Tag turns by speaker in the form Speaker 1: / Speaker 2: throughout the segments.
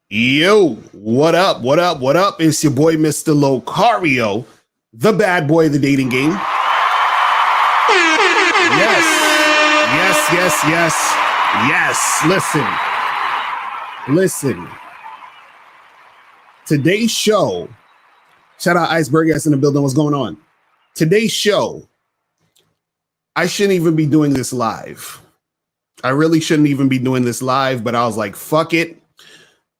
Speaker 1: Yo, what up? What up? What up? It's your boy, Mr. Locario, the bad boy of the dating game. Yes, yes, yes, yes, yes. Listen. Today's show, shout out Iceberg S in the building. What's going on? Today's show, I shouldn't even be doing this live. I really shouldn't even be doing this live, but I was like, fuck it.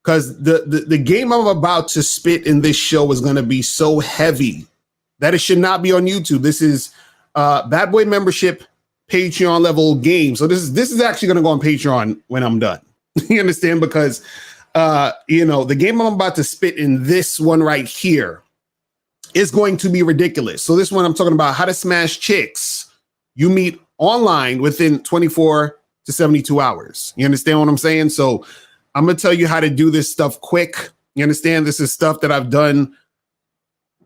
Speaker 1: Because the game I'm about to spit in this show is going to be so heavy that it should not be on YouTube. This is Bad Boy membership Patreon level game. So this is actually going to go on Patreon when I'm done. You understand? Because the game I'm about to spit in this one right here is going to be ridiculous. So this one I'm talking about how to smash chicks you meet online within 24 to 72 hours. You understand what I'm saying? So I'm going to tell you how to do this stuff quick. You understand? This is stuff that I've done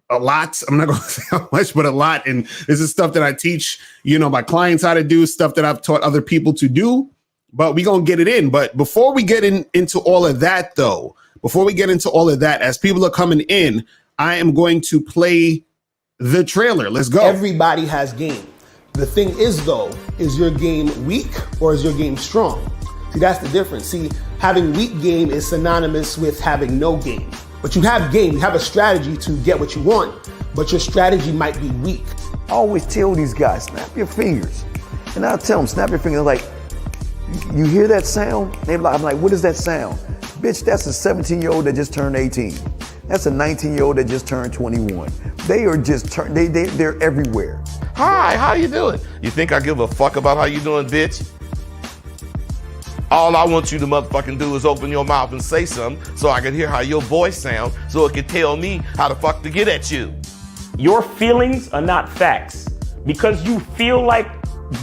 Speaker 1: a lot. I'm not going to say how much, but a lot. And this is stuff that I teach, my clients how to do, stuff that I've taught other people to do, but we're going to get it in. But before we get into all of that, though, as people are coming in, I am going to play the trailer. Let's go.
Speaker 2: Everybody has game. The thing is, though, is your game weak or is your game strong? See, that's the difference. See, having weak game is synonymous with having no game. But you have game, you have a strategy to get what you want, but your strategy might be weak.
Speaker 3: I always tell these guys, snap your fingers. And I'll tell them, snap your fingers. Like, you hear that sound? I'm like, what is that sound? Bitch, that's a 17-year-old that just turned 18. That's a 19-year-old that just turned 21. They are just, they're everywhere.
Speaker 4: Hi, how you doing? You think I give a fuck about how you doing, bitch? All I want you to motherfucking do is open your mouth and say something so I can hear how your voice sounds so it can tell me how the fuck to get at you.
Speaker 5: Your feelings are not facts. Because you feel like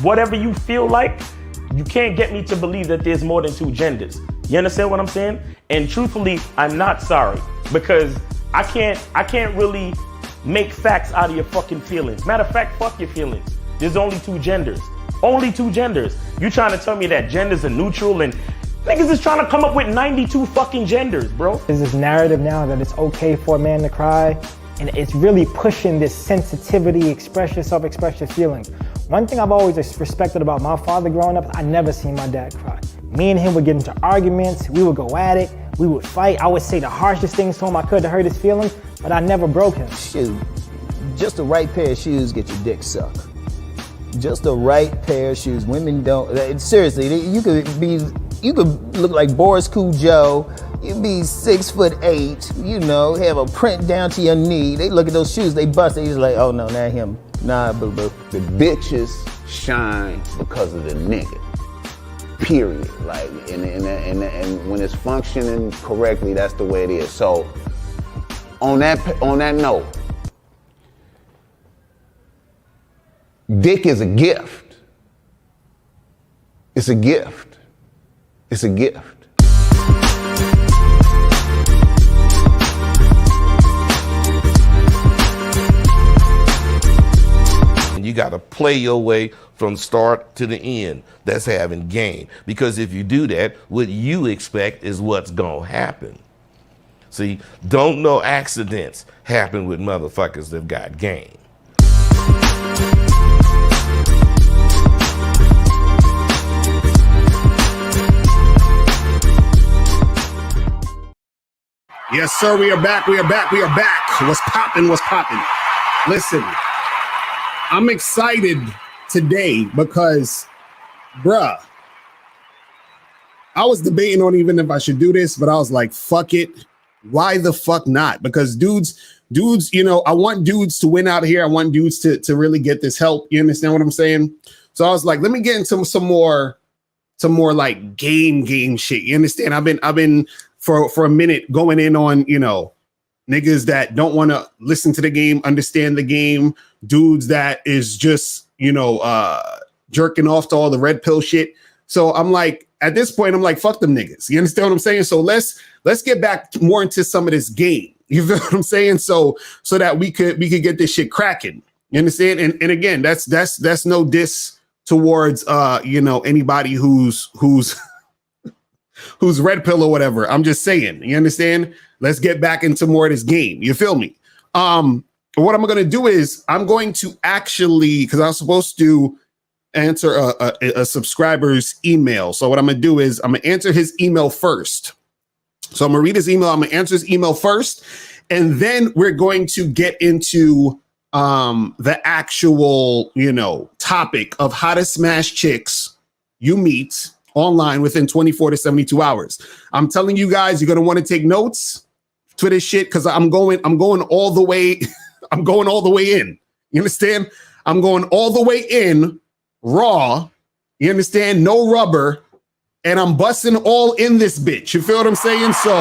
Speaker 5: whatever you feel like, you can't get me to believe that there's more than two genders. You understand what I'm saying? And truthfully, I'm not sorry because I can't really make facts out of your fucking feelings. Matter of fact, fuck your feelings. There's only two genders. Only two genders. You trying to tell me that genders are neutral and niggas is trying to come up with 92 fucking genders, bro.
Speaker 6: There's this narrative now that it's okay for a man to cry, and it's really pushing this sensitivity, express yourself, express your feelings. One thing I've always respected about my father growing up, I never seen my dad cry. Me and him would get into arguments, we would go at it, we would fight. I would say the harshest things to him I could to hurt his feelings, but I never broke him.
Speaker 7: Shoot, just the right pair of shoes get your dick sucked. Just the right pair of shoes. Women don't, seriously, you could look like Boris Joe. You'd be 6'8", have a print down to your knee. They look at those shoes, they bust, they just like, oh no, not him. Nah, boo boo.
Speaker 8: The bitches shine because of the nigga. Period. Like, and when it's functioning correctly, that's the way it is. So, on that note, dick is a gift. It's a gift. It's a gift.
Speaker 4: And you got to play your way from start to the end. That's having game. Because if you do that, what you expect is what's going to happen. See, don't no accidents happen with motherfuckers that got game.
Speaker 1: Yes, sir. We are back. What's poppin'? Listen, I'm excited today because, bruh, I was debating on even if I should do this, but I was like, fuck it. Why the fuck not? Because dudes, I want dudes to win out here. I want dudes to really get this help. You understand what I'm saying? So I was like, let me get into some more like game shit. You understand? I've been for a minute going in on, niggas that don't want to listen to the game, understand the game, dudes that is just, jerking off to all the red pill shit. So I'm like, at this point, I'm like, fuck them niggas. You understand what I'm saying? So let's get back more into some of this game. You feel what I'm saying? So that we could get this shit cracking. You understand? And again, that's no diss towards anybody who's who's red pill or whatever. I'm just saying, you understand? Let's get back into more of this game. You feel me? What I'm going to do is I'm going to actually, because I was supposed to answer a subscriber's email. So what I'm going to do is I'm going to answer his email first. So I'm going to read his email. I'm going to answer his email first. And then we're going to get into the actual, topic of how to smash chicks you meet online within 24 to 72 hours. I'm telling you guys, you're going to want to take notes to this shit because I'm going all the way. I'm going all the way in. You understand? I'm going all the way in raw. You understand? No rubber. And I'm busting all in this bitch. You feel what I'm saying? So,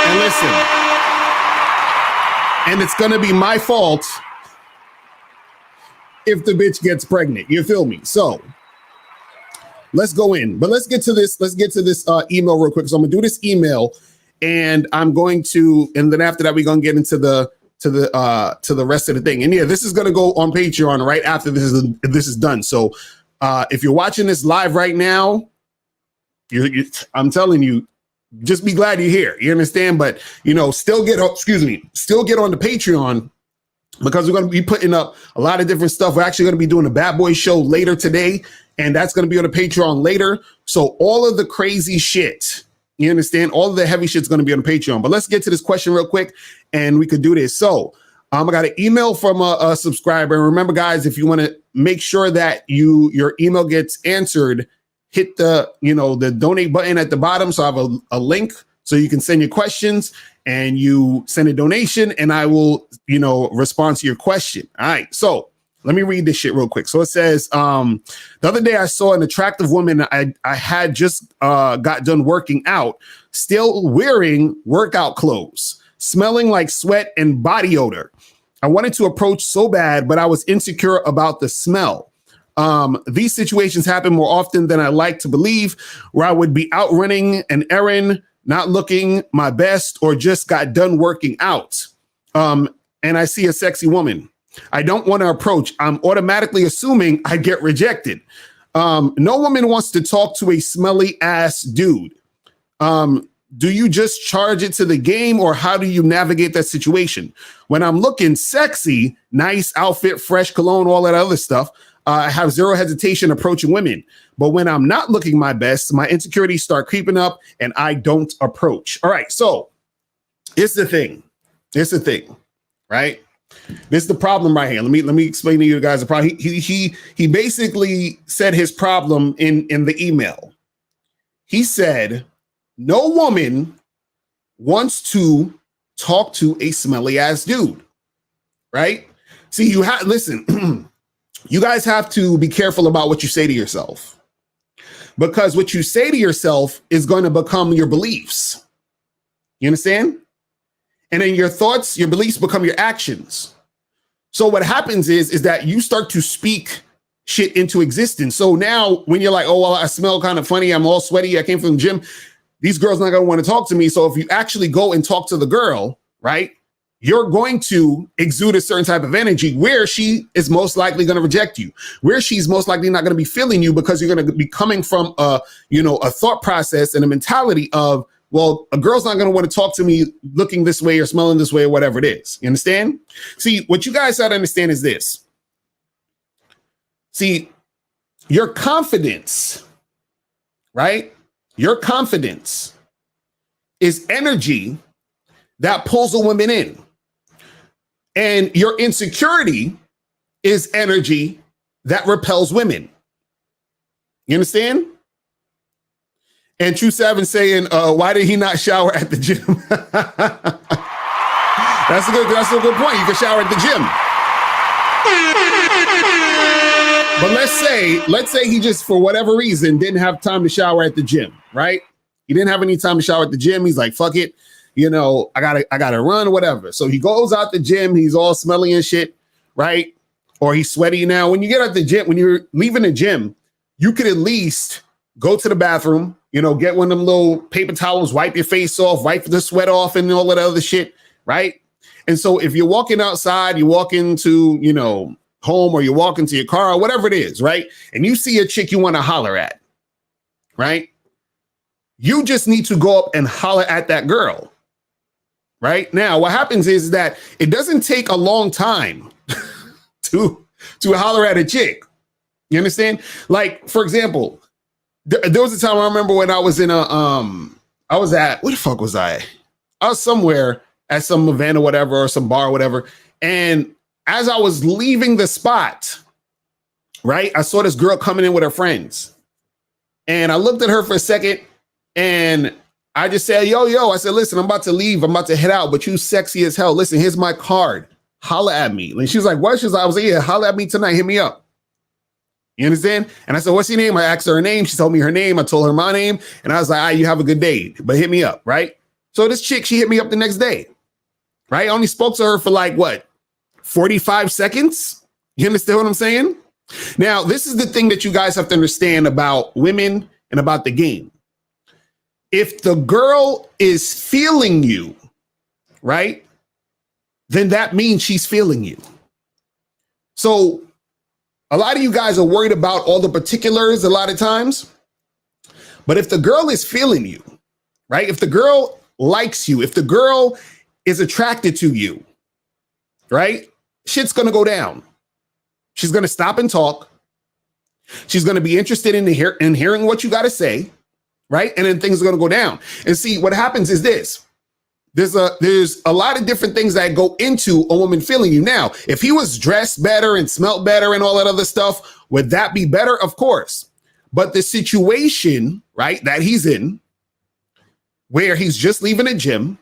Speaker 1: and listen, and it's going to be my fault if the bitch gets pregnant. You feel me? So let's go in, but let's get to this email real quick. So I'm gonna do this email and I'm going to, and then after that, we're going to get into the rest of the thing. And yeah, this is going to go on Patreon right after this is done. So if you're watching this live right now, I'm telling you, just be glad you're here. You understand? But still get on the Patreon because we're going to be putting up a lot of different stuff. We're actually going to be doing a Bad Boy show later today, and that's going to be on the Patreon later. So all of the crazy shit, you understand? All of the heavy shit's going to be on Patreon. But let's get to this question real quick, and we could do this. So I got an email from a subscriber. And remember, guys, if you want to make sure that your email gets answered, hit the donate button at the bottom. So I have a link so you can send your questions and you send a donation and I will, respond to your question. All right. So let me read this shit real quick. So it says, the other day I saw an attractive woman I had just got done working out, still wearing workout clothes, smelling like sweat and body odor. I wanted to approach so bad, but I was insecure about the smell. These situations happen more often than I like to believe, where I would be out running an errand, not looking my best, or just got done working out. And I see a sexy woman I don't want to approach. I'm automatically assuming I get rejected. No woman wants to talk to a smelly ass dude. Do you just charge it to the game, or how do you navigate that situation? When I'm looking sexy, nice outfit, fresh cologne, all that other stuff, I have zero hesitation approaching women. But when I'm not looking my best, my insecurities start creeping up and I don't approach. All right, so it's the thing. Right? This is the problem right here. Let me explain to you guys the problem. He basically said his problem in the email. He said, no woman wants to talk to a smelly ass dude, right? See, listen, you guys have to be careful about what you say to yourself, because what you say to yourself is going to become your beliefs. You understand? And then your thoughts, your beliefs become your actions. So what happens is that you start to speak shit into existence. So now when you're like, oh, well, I smell kind of funny, I'm all sweaty, I came from the gym, these girls not going to want to talk to me. So if you actually go and talk to the girl, right, you're going to exude a certain type of energy where she is most likely going to reject you, where she's most likely not going to be feeling you, because you're going to be coming from a thought process and a mentality of, well, a girl's not going to want to talk to me looking this way or smelling this way or whatever it is. You understand? See, what you guys got to understand is this. See, your confidence, right? Your confidence is energy that pulls a woman in. And your insecurity is energy that repels women. You understand? And True Seven saying, why did he not shower at the gym? That's a good point. You can shower at the gym. But let's say he just, for whatever reason, didn't have time to shower at the gym, right? He didn't have any time to shower at the gym. He's like, fuck it. I gotta run, whatever. So he goes out the gym, he's all smelly and shit, right? Or he's sweaty. Now, when you get out the gym, when you're leaving the gym, you could at least go to the bathroom, get one of them little paper towels, wipe your face off, wipe the sweat off and all that other shit, right? And so if you're walking outside, you walk into, home, or you walk into your car or whatever it is, right? And you see a chick you want to holler at, right? You just need to go up and holler at that girl. Right? Now, what happens is that it doesn't take a long time to holler at a chick. You understand? Like, for example, there was a time I remember when I was in I was at, where the fuck was I? I was somewhere at some event or whatever, or some bar or whatever. And as I was leaving the spot, right, I saw this girl coming in with her friends. And I looked at her for a second and I just said, yo, I said, listen, I'm about to leave. I'm about to head out, but you sexy as hell. Listen, here's my card. Holla at me. And she was like, what? She was like, I was like, yeah, holla at me tonight. Hit me up. You understand? And I said, what's your name? I asked her her name. She told me her name. I told her my name. And I was like, all right, you have a good day, but hit me up, right? So this chick, she hit me up the next day, right? I only spoke to her for like, what, 45 seconds? You understand what I'm saying? Now, this is the thing that you guys have to understand about women and about the game. If the girl is feeling you, right, then that means she's feeling you. So a lot of you guys are worried about all the particulars a lot of times. But if the girl is feeling you, right, if the girl likes you, if the girl is attracted to you, right, shit's going to go down. She's going to stop and talk. She's going to be interested in hearing what you got to say, right? And then things are going to go down. And see, what happens is this. There's a lot of different things that go into a woman feeling you. Now, if he was dressed better and smelled better and all that other stuff, would that be better? Of course. But the situation, right, that he's in, where he's just leaving a gym,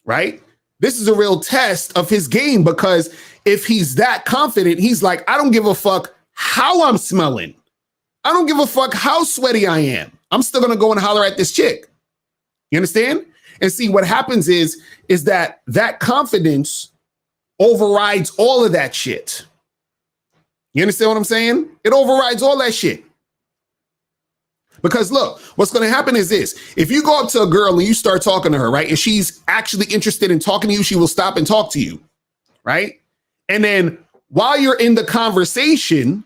Speaker 1: right? This is a real test of his game, because if he's that confident, he's like, I don't give a fuck how I'm smelling. I don't give a fuck how sweaty I am. I'm still going to go and holler at this chick. You understand? And see, what happens is that confidence overrides all of that shit. You understand what I'm saying? It overrides all that shit. Because look, what's going to happen is this. If you go up to a girl and you start talking to her, right, and she's actually interested in talking to you, she will stop and talk to you, right? And then while you're in the conversation,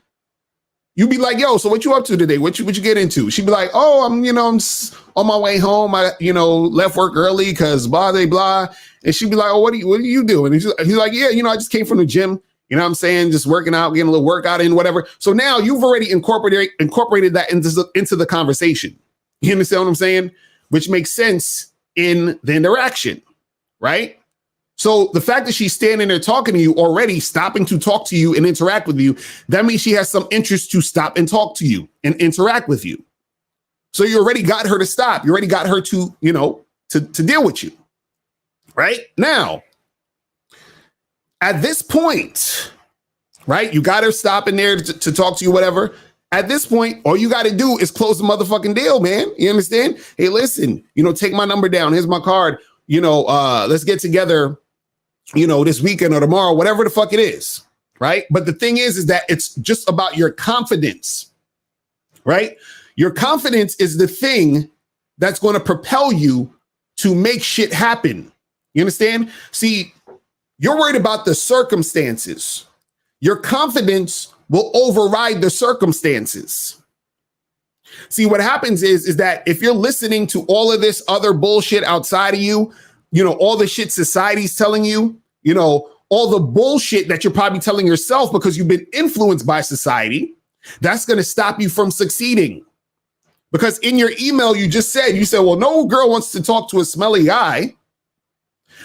Speaker 1: you be like, yo, so what you up to today? What you get into? She'd be like, oh, I'm on my way home. I, left work early because blah, blah, blah. And she'd be like, oh, what do you do? And he's like, yeah, I just came from the gym. You know what I'm saying? Just working out, getting a little workout in, whatever. So now you've already incorporated that into the conversation. You understand what I'm saying? Which makes sense in the interaction, right? So the fact that she's standing there talking to you already, stopping to talk to you and interact with you, that means she has some interest to stop and talk to you and interact with you. So you already got her to stop. You already got her to, to deal with you. Right? Now, at this point, right, you got her stopping there to talk to you, whatever. At this point, all you got to do is close the motherfucking deal, man. You understand? Hey, listen, take my number down. Here's my card. Let's get together, this weekend or tomorrow, whatever the fuck it is, right? But the thing is that it's just about your confidence, right? Your confidence is the thing that's going to propel you to make shit happen. You understand? See, you're worried about the circumstances. Your confidence will override the circumstances. See, what happens is that if you're listening to all of this other bullshit outside of you, all the shit society's telling you, all the bullshit that you're probably telling yourself because you've been influenced by society, that's going to stop you from succeeding. Because in your email, you said, well, no girl wants to talk to a smelly guy.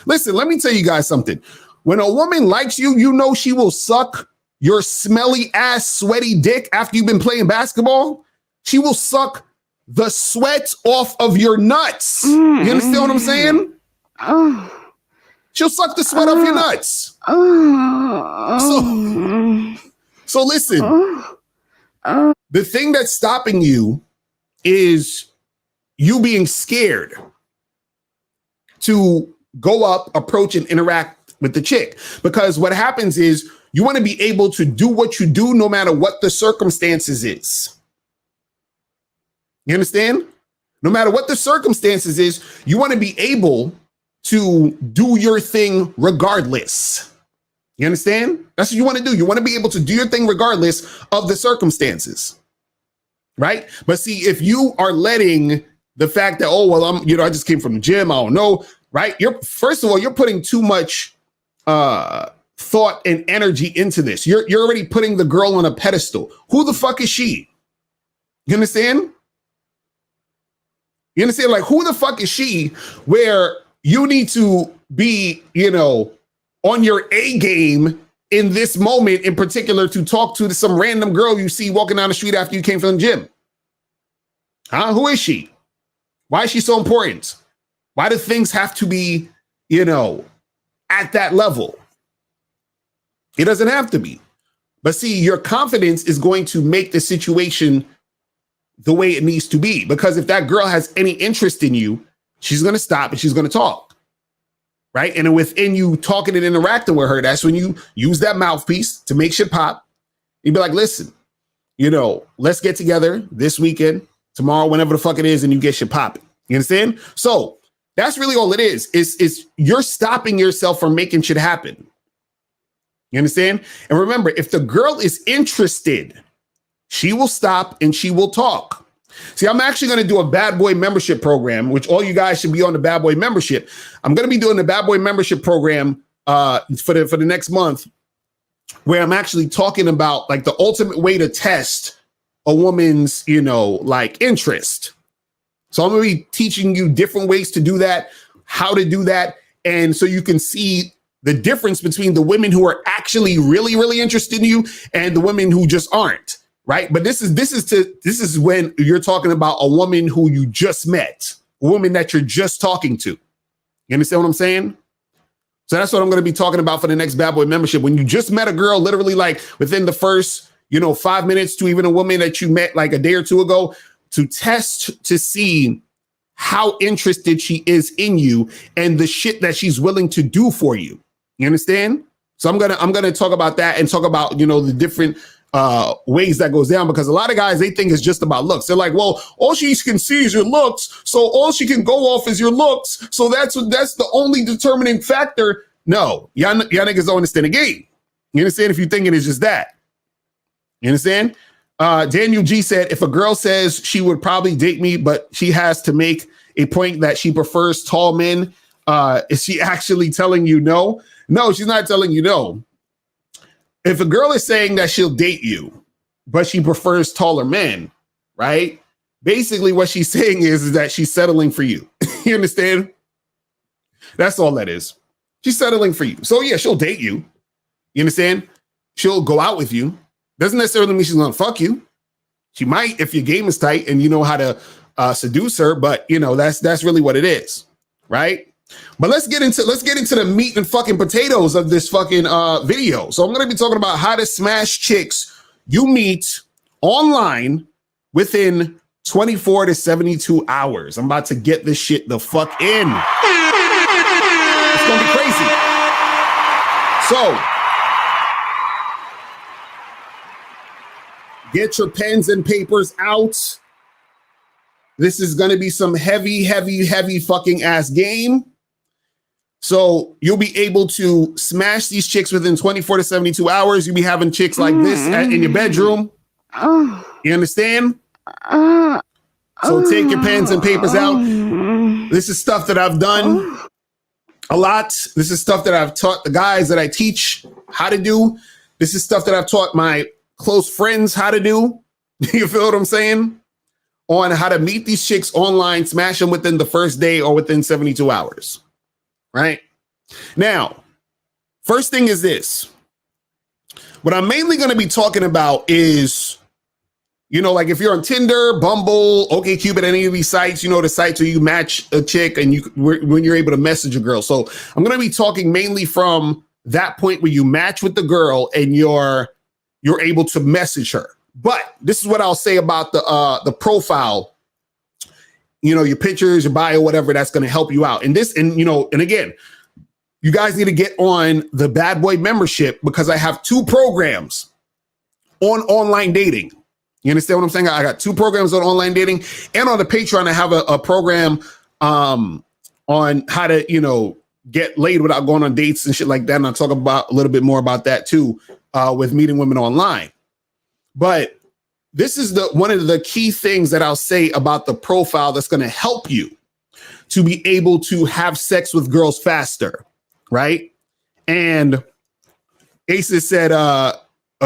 Speaker 1: Listen, let me tell you guys something. When a woman likes you, she will suck your smelly ass, sweaty dick after you've been playing basketball. She will suck the sweat off of your nuts. You understand what I'm saying? She'll suck the sweat off your nuts. So listen, the thing that's stopping you is you being scared to go up, approach, and interact with the chick. Because what happens is you want to be able to do what you do no matter what the circumstances is. You understand? No matter what the circumstances is, you want to be able to do your thing regardless. You understand? That's what you want to do. You want to be able to do your thing regardless of the circumstances, right? But see, if you are letting the fact that, oh, well, I just came from the gym. I don't know, right? First of all, you're putting too much thought and energy into this. You're already putting the girl on a pedestal. Who the fuck is she? You understand? You understand? Like, who the fuck is she where you need to be, on your A game in this moment in particular to talk to some random girl you see walking down the street after you came from the gym? Huh? Who is she? Why is she so important? Why do things have to be, at that level? It doesn't have to be. But see, your confidence is going to make the situation the way it needs to be. Because if that girl has any interest in you, she's going to stop and she's going to talk. Right? And within you talking and interacting with her, that's when you use that mouthpiece to make shit pop. You'd be like, listen, let's get together this weekend, tomorrow, whenever the fuck it is, and you get shit popping. You understand? So that's really all it is you're stopping yourself from making shit happen. You understand? And remember, if the girl is interested, she will stop and she will talk. See, I'm actually going to do a Bad Boy membership program, which all you guys should be on the Bad Boy membership. I'm going to be doing the Bad Boy membership program for the next month, where I'm actually talking about like the ultimate way to test a woman's, interest. So I'm going to be teaching you different ways to do that, how to do that. And so you can see the difference between the women who are actually really, really interested in you and the women who just aren't. Right. But this is when you're talking about a woman who you just met, a woman that you're just talking to. You understand what I'm saying? So that's what I'm going to be talking about for the next Bad Boy membership. When you just met a girl, literally like within the first, 5 minutes to even a woman that you met like a day or two ago, to test to see how interested she is in you and the shit that she's willing to do for you. You understand? So I'm gonna talk about that and talk about, the different ways that goes down, because a lot of guys, they think it's just about looks. They're like, well, all she can see is your looks, so all she can go off is your looks, so that's the only determining factor. No, y'all niggas don't understand the game. You understand? If you're thinking it's just that. You understand? Daniel G said, if a girl says she would probably date me, but she has to make a point that she prefers tall men, is she actually telling you no? No, she's not telling you no. If a girl is saying that she'll date you, but she prefers taller men, right? Basically what she's saying is that she's settling for you. You understand? That's all that is. She's settling for you. So yeah, she'll date you. You understand? She'll go out with you. Doesn't necessarily mean she's going to fuck you. She might if your game is tight and you know how to seduce her, but that's really what it is, right? But let's get into the meat and fucking potatoes of this fucking video. So I'm going to be talking about how to smash chicks you meet online within 24 to 72 hours. I'm about to get this shit the fuck in. It's going to be crazy. So get your pens and papers out. This is going to be some heavy, heavy, heavy fucking ass game. So you'll be able to smash these chicks within 24 to 72 hours. You'll be having chicks like this in your bedroom. You understand? So take your pens and papers out. This is stuff that I've done a lot. This is stuff that I've taught the guys that I teach how to do. This is stuff that I've taught my close friends how to do. You feel what I'm saying? On how to meet these chicks online, smash them within the first day or within 72 hours. Right? Now, first thing is this. What I'm mainly going to be talking about is, like if you're on Tinder, Bumble, OkCupid, any of these sites, the sites where you match a chick and when you're able to message a girl. So I'm going to be talking mainly from that point where you match with the girl and you're able to message her. But this is what I'll say about the profile. Your pictures, your bio, whatever, that's going to help you out. And again, you guys need to get on the Bad Boy membership because I have 2 programs on online dating. You understand what I'm saying? I got 2 programs on online dating, and on the Patreon, I have a program on how to, get laid without going on dates and shit like that. And I'll talk about a little bit more about that too, with meeting women online. But this is one of the key things that I'll say about the profile that's going to help you to be able to have sex with girls faster, right? And Aces said, a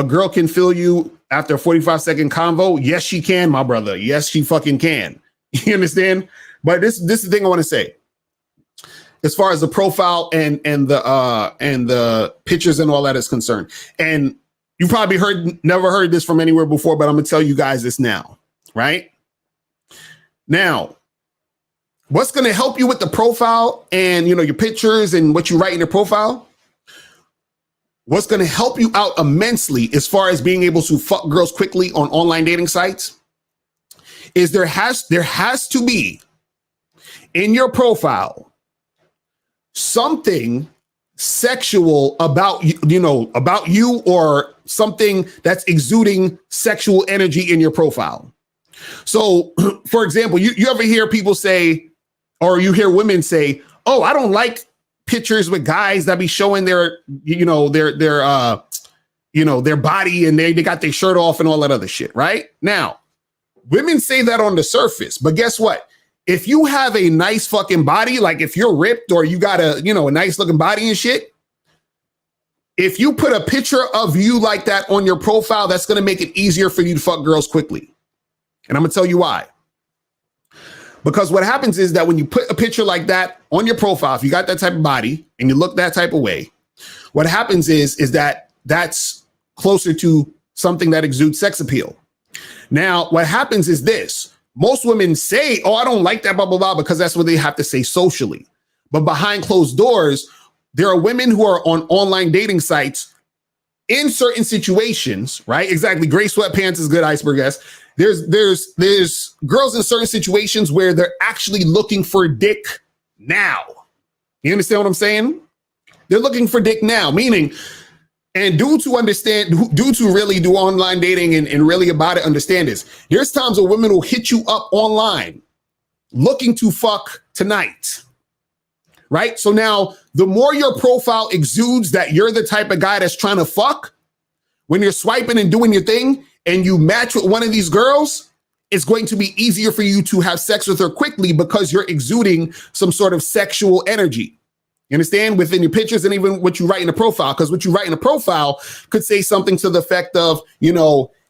Speaker 1: girl can feel you after a 45-second convo. Yes, she can, my brother. Yes, she fucking can. You understand? But this is the thing I want to say. As far as the profile and the pictures and all that is concerned. And you probably never heard this from anywhere before, but I'm gonna tell you guys this now, right? Now, what's gonna help you with the profile and your pictures and what you write in your profile? What's gonna help you out immensely as far as being able to fuck girls quickly on online dating sites is there has to be in your profile something sexual about about you, or something that's exuding sexual energy in your profile. So, for example, you ever hear people say, or you hear women say, "Oh, I don't like pictures with guys that be showing their body and they got their shirt off and all that other shit." Right? Now, women say that on the surface, but guess what? If you have a nice fucking body, like if you're ripped or you got a nice looking body and shit, if you put a picture of you like that on your profile, that's going to make it easier for you to fuck girls quickly. And I'm going to tell you why. Because what happens is that when you put a picture like that on your profile, if you got that type of body and you look that type of way, what happens is that that's closer to something that exudes sex appeal. Now, what happens is this. Most women say, "Oh, I don't like that, blah, blah, blah," because that's what they have to say socially. But behind closed doors, there are women who are on online dating sites in certain situations, right? Exactly. Gray sweatpants is good, Iceberg S. There's girls in certain situations where they're actually looking for dick now. You understand what I'm saying? They're looking for dick now, meaning, and dudes who really do online dating and really about it understand this. There's times where women will hit you up online looking to fuck tonight, right? So now the more your profile exudes that you're the type of guy that's trying to fuck, when you're swiping and doing your thing and you match with one of these girls, it's going to be easier for you to have sex with her quickly because you're exuding some sort of sexual energy. You understand? Within your pictures and even what you write in the profile, because what you write in the profile could say something to the effect of,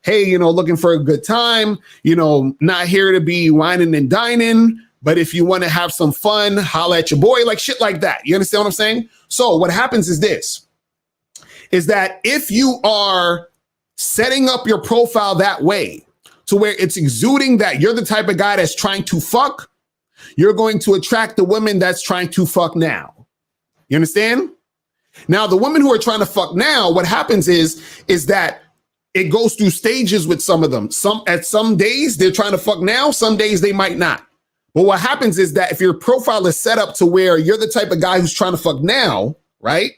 Speaker 1: hey, looking for a good time, not here to be whining and dining, but if you want to have some fun, holla at your boy, like shit like that. You understand what I'm saying? So what happens is this, is that if you are setting up your profile that way to where it's exuding that you're the type of guy that's trying to fuck, you're going to attract the women that's trying to fuck now. You understand? Now, the women who are trying to fuck now, what happens is that it goes through stages with some of them. Some days they're trying to fuck now, some days they might not. But what happens is that if your profile is set up to where you're the type of guy who's trying to fuck now, right?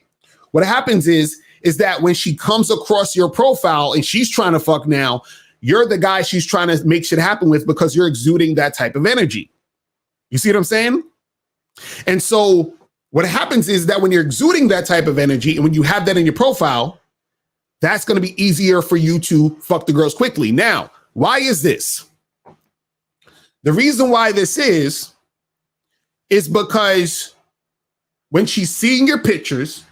Speaker 1: What happens is that when she comes across your profile and she's trying to fuck now, you're the guy she's trying to make shit happen with because you're exuding that type of energy. You see what I'm saying? And so what happens is that when you're exuding that type of energy and when you have that in your profile, that's going to be easier for you to fuck the girls quickly. Now, why is this? The reason why this is because when she's seeing your pictures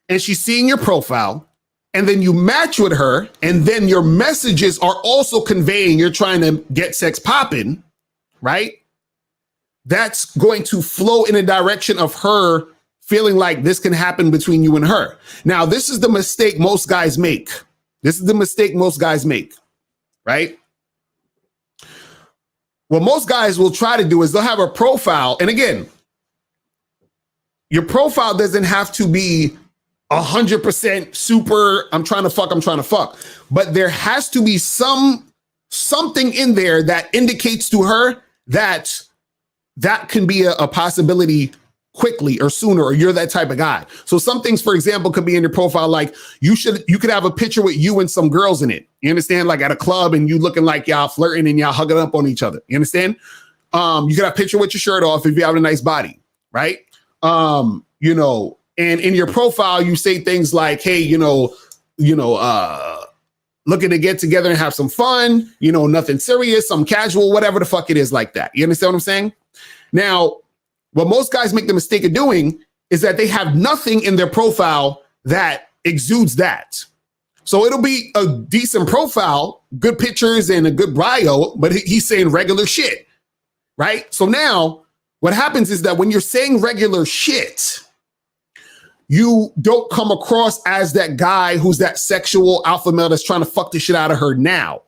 Speaker 1: and she's seeing your profile, and then you match with her, and then your messages are also conveying you're trying to get sex popping, right? That's going to flow in a direction of her feeling like this can happen between you and her. Now, this is the mistake most guys make. Right? What most guys will try to do is they'll have a profile. And again, your profile doesn't have to be 100% super, I'm trying to fuck. But there has to be something in there that indicates to her that can be a possibility quickly or sooner, or you're that type of guy. So some things, for example, could be in your profile, like you could have a picture with you and some girls in it. You understand? Like at a club and you looking like y'all flirting and y'all hugging up on each other. You understand? You could have a picture with your shirt off if you have a nice body, right? And in your profile, you say things like, hey, let looking to get together and have some fun, you know, nothing serious, some casual, whatever the fuck it is like that. You understand what I'm saying? Now, what most guys make the mistake of doing is that they have nothing in their profile that exudes that. So it'll be a decent profile, good pictures and a good bio, but he's saying regular shit, right? So now what happens is that when you're saying regular shit, you don't come across as that guy who's that sexual alpha male that's trying to fuck the shit out of her now.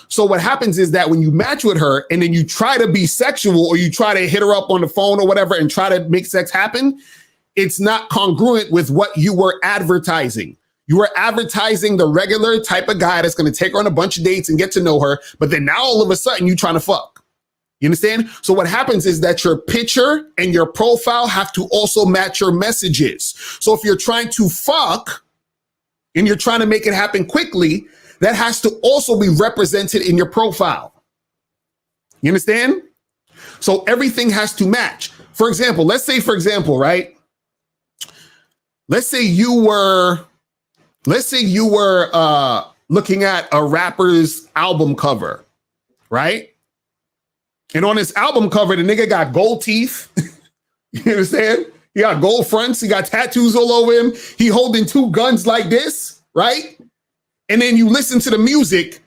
Speaker 1: So what happens is that when you match with her and then you try to be sexual or you try to hit her up on the phone or whatever and try to make sex happen, it's not congruent with what you were advertising. You were advertising the regular type of guy that's going to take her on a bunch of dates and get to know her. But then now all of a sudden you trying to fuck. You understand? So what happens is that your picture and your profile have to also match your messages. So if you're trying to fuck and you're trying to make it happen quickly, that has to also be represented in your profile. You understand? So everything has to match. For example, let's say, right? Let's say you were looking at a rapper's album cover, right? And on his album cover, the nigga got gold teeth. You understand? He got gold fronts. He got tattoos all over him. He holding two guns like this, right? And then you listen to the music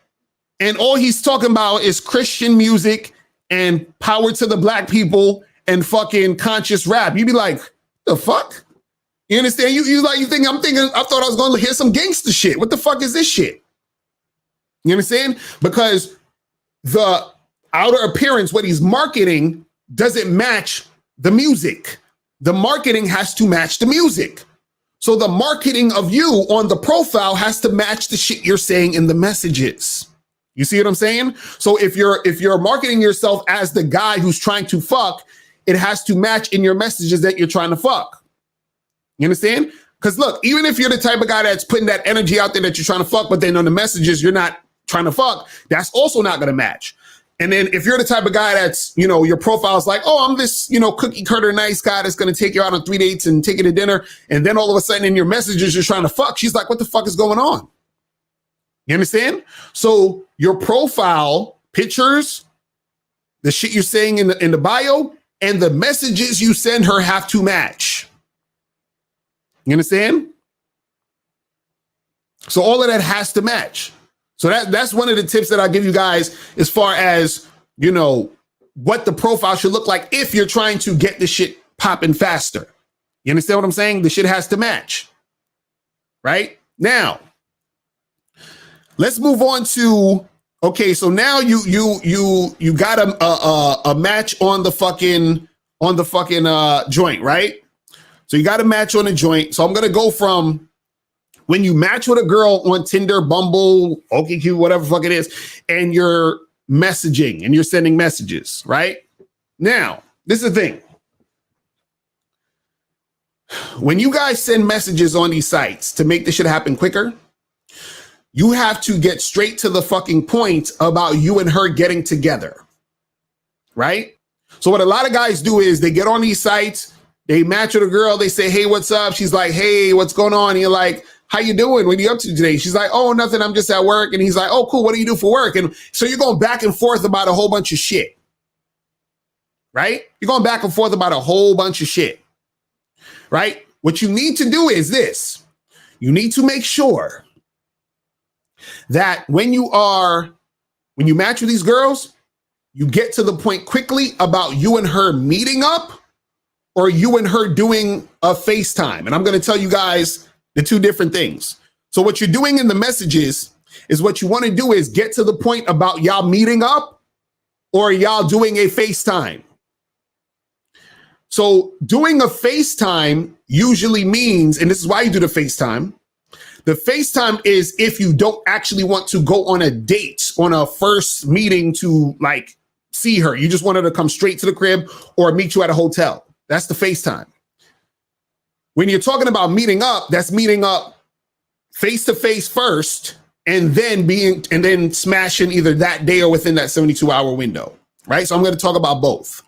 Speaker 1: and all he's talking about is Christian music and power to the black people and fucking conscious rap. You'd be like, the fuck? You understand? I thought I was going to hear some gangster shit. What the fuck is this shit? You understand? Because the outer appearance, what he's marketing, doesn't match the music. The marketing has to match the music. So the marketing of you on the profile has to match the shit you're saying in the messages. You see what I'm saying? So if you're marketing yourself as the guy who's trying to fuck, it has to match in your messages that you're trying to fuck. You understand? Because look, even if you're the type of guy that's putting that energy out there that you're trying to fuck, but then on the messages you're not trying to fuck, that's also not going to match. And then if you're the type of guy that's, you know, your profile is like, oh, I'm this, you know, cookie cutter nice guy that's going to take you out on 3 dates and take you to dinner. And then all of a sudden in your messages, you're trying to fuck. She's like, what the fuck is going on? You understand? So your profile pictures, the shit you're saying in the bio and the messages you send her have to match. You understand? So all of that has to match. So that's one of the tips that I give you guys as far as, you know, what the profile should look like if you're trying to get the shit popping faster. You understand what I'm saying? The shit has to match. Right? Now, let's move on to, okay, so now you got a match on the fucking joint, right? So you got a match on a joint. So I'm going to go from when you match with a girl on Tinder, Bumble, OkCupid, whatever the fuck it is, and you're messaging and you're sending messages, right? Now, this is the thing. When you guys send messages on these sites to make this shit happen quicker, you have to get straight to the fucking point about you and her getting together, right? So what a lot of guys do is they get on these sites, they match with a girl, they say, hey, what's up? She's like, hey, what's going on? And you're like, how you doing? What are you up to today? She's like, oh, nothing. I'm just at work. And he's like, oh, cool. What do you do for work? And so you're going back and forth about a whole bunch of shit, right? You're going back and forth about a whole bunch of shit, right? What you need to do is this. You need to make sure that when you match with these girls, you get to the point quickly about you and her meeting up or you and her doing a FaceTime. And I'm going to tell you guys the two different things. So what you're doing in the messages is what you want to do is get to the point about y'all meeting up or y'all doing a FaceTime. So doing a FaceTime usually means, and this is why you do the FaceTime. The FaceTime is if you don't actually want to go on a date, on a first meeting to like see her. You just want her to come straight to the crib or meet you at a hotel. That's the FaceTime. When you're talking about meeting up, that's meeting up face to face first and then smashing either that day or within that 72-hour window, right? So I'm going to talk about both.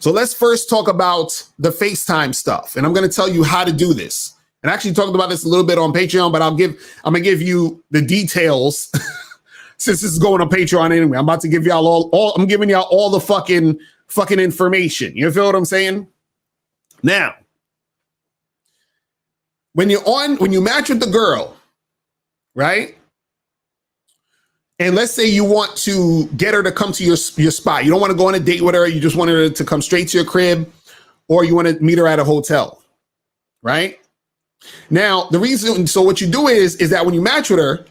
Speaker 1: So let's first talk about the FaceTime stuff. And I'm going to tell you how to do this. And I actually talked about this a little bit on Patreon, but I'm gonna give you the details since this is going on Patreon anyway. I'm about to give y'all I'm giving y'all all the fucking information. You feel what I'm saying? Now, when you match with the girl, right? And let's say you want to get her to come to your spot. You don't want to go on a date with her. You just want her to come straight to your crib, or you want to meet her at a hotel, right? Now, the reason, so what you do is that when you match with her,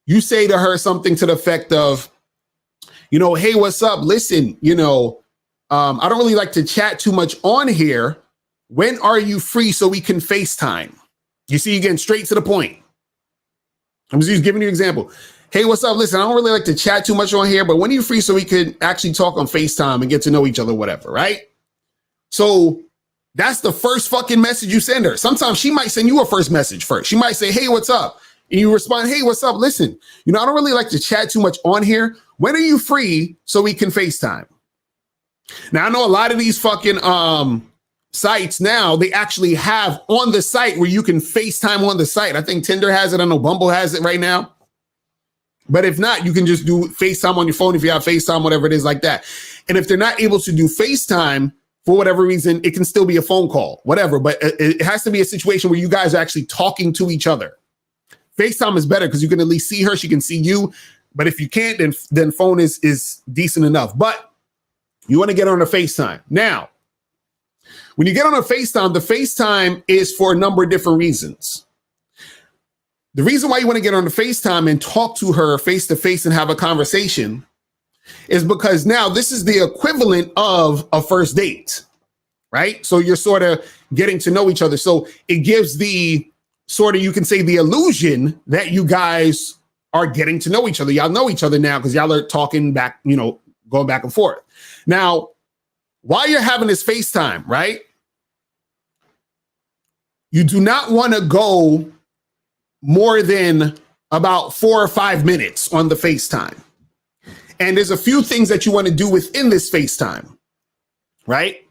Speaker 1: you say to her something to the effect of, hey, what's up? Listen, I don't really like to chat too much on here. When are you free so we can FaceTime? You see, you're getting straight to the point. I'm just giving you an example. Hey, what's up? Listen, I don't really like to chat too much on here, but when are you free so we could actually talk on FaceTime and get to know each other, whatever, right? So that's the first fucking message you send her. Sometimes she might send you a first message first. She might say, hey, what's up? And you respond, hey, what's up? Listen, I don't really like to chat too much on here. When are you free so we can FaceTime? Now, I know a lot of these fucking sites now, they actually have on the site where you can FaceTime on the site. I think Tinder has it. I know Bumble has it right now. But if not, you can just do FaceTime on your phone if you have FaceTime, whatever it is like that. And if they're not able to do FaceTime for whatever reason, it can still be a phone call, whatever. But it has to be a situation where you guys are actually talking to each other. FaceTime is better because you can at least see her. She can see you. But if you can't, then phone is decent enough. But you want to get on a FaceTime. Now, when you get on a FaceTime, the FaceTime is for a number of different reasons. The reason why you want to get on the FaceTime and talk to her face to face and have a conversation is because now this is the equivalent of a first date, right? So you're sort of getting to know each other. So it gives the sort of, you can say, the illusion that you guys are getting to know each other. Y'all know each other now because y'all are talking back, going back and forth. Now, while you're having this FaceTime, right? You do not want to go more than about 4 or 5 minutes on the FaceTime. And there's a few things that you want to do within this FaceTime, right?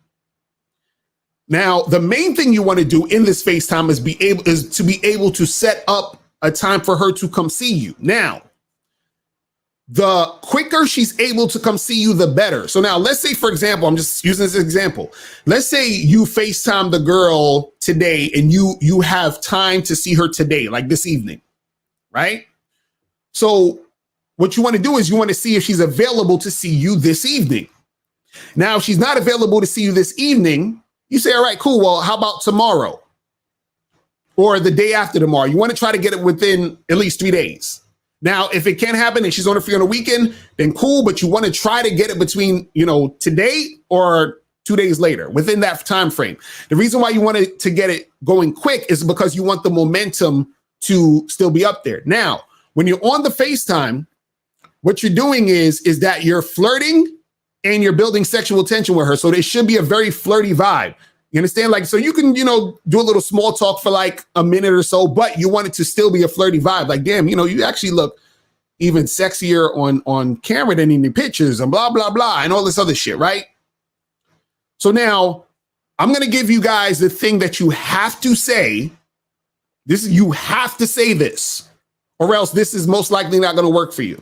Speaker 1: Now, the main thing you want to do in this FaceTime is to be able to set up a time for her to come see you. Now, the quicker she's able to come see you, the better. So now let's say, for example, I'm just using this example. Let's say you FaceTime the girl today and you have time to see her today, like this evening, right? So what you want to do is you want to see if she's available to see you this evening. Now, if she's not available to see you this evening, you say, all right, cool. Well, how about tomorrow or the day after tomorrow? You want to try to get it within at least 3 days. Now, if it can't happen and she's only free on a weekend, then cool. But you want to try to get it between, today or 2 days later within that time frame. The reason why you want to get it going quick is because you want the momentum to still be up there. Now, when you're on the FaceTime, what you're doing is that you're flirting and you're building sexual tension with her. So there should be a very flirty vibe. You understand? Like, so you can, do a little small talk for like a minute or so, but you want it to still be a flirty vibe. Like, damn, you actually look even sexier on camera than in the pictures and blah, blah, blah, and all this other shit, right? So now I'm going to give you guys the thing that you have to say. You have to say this, or else this is most likely not going to work for you.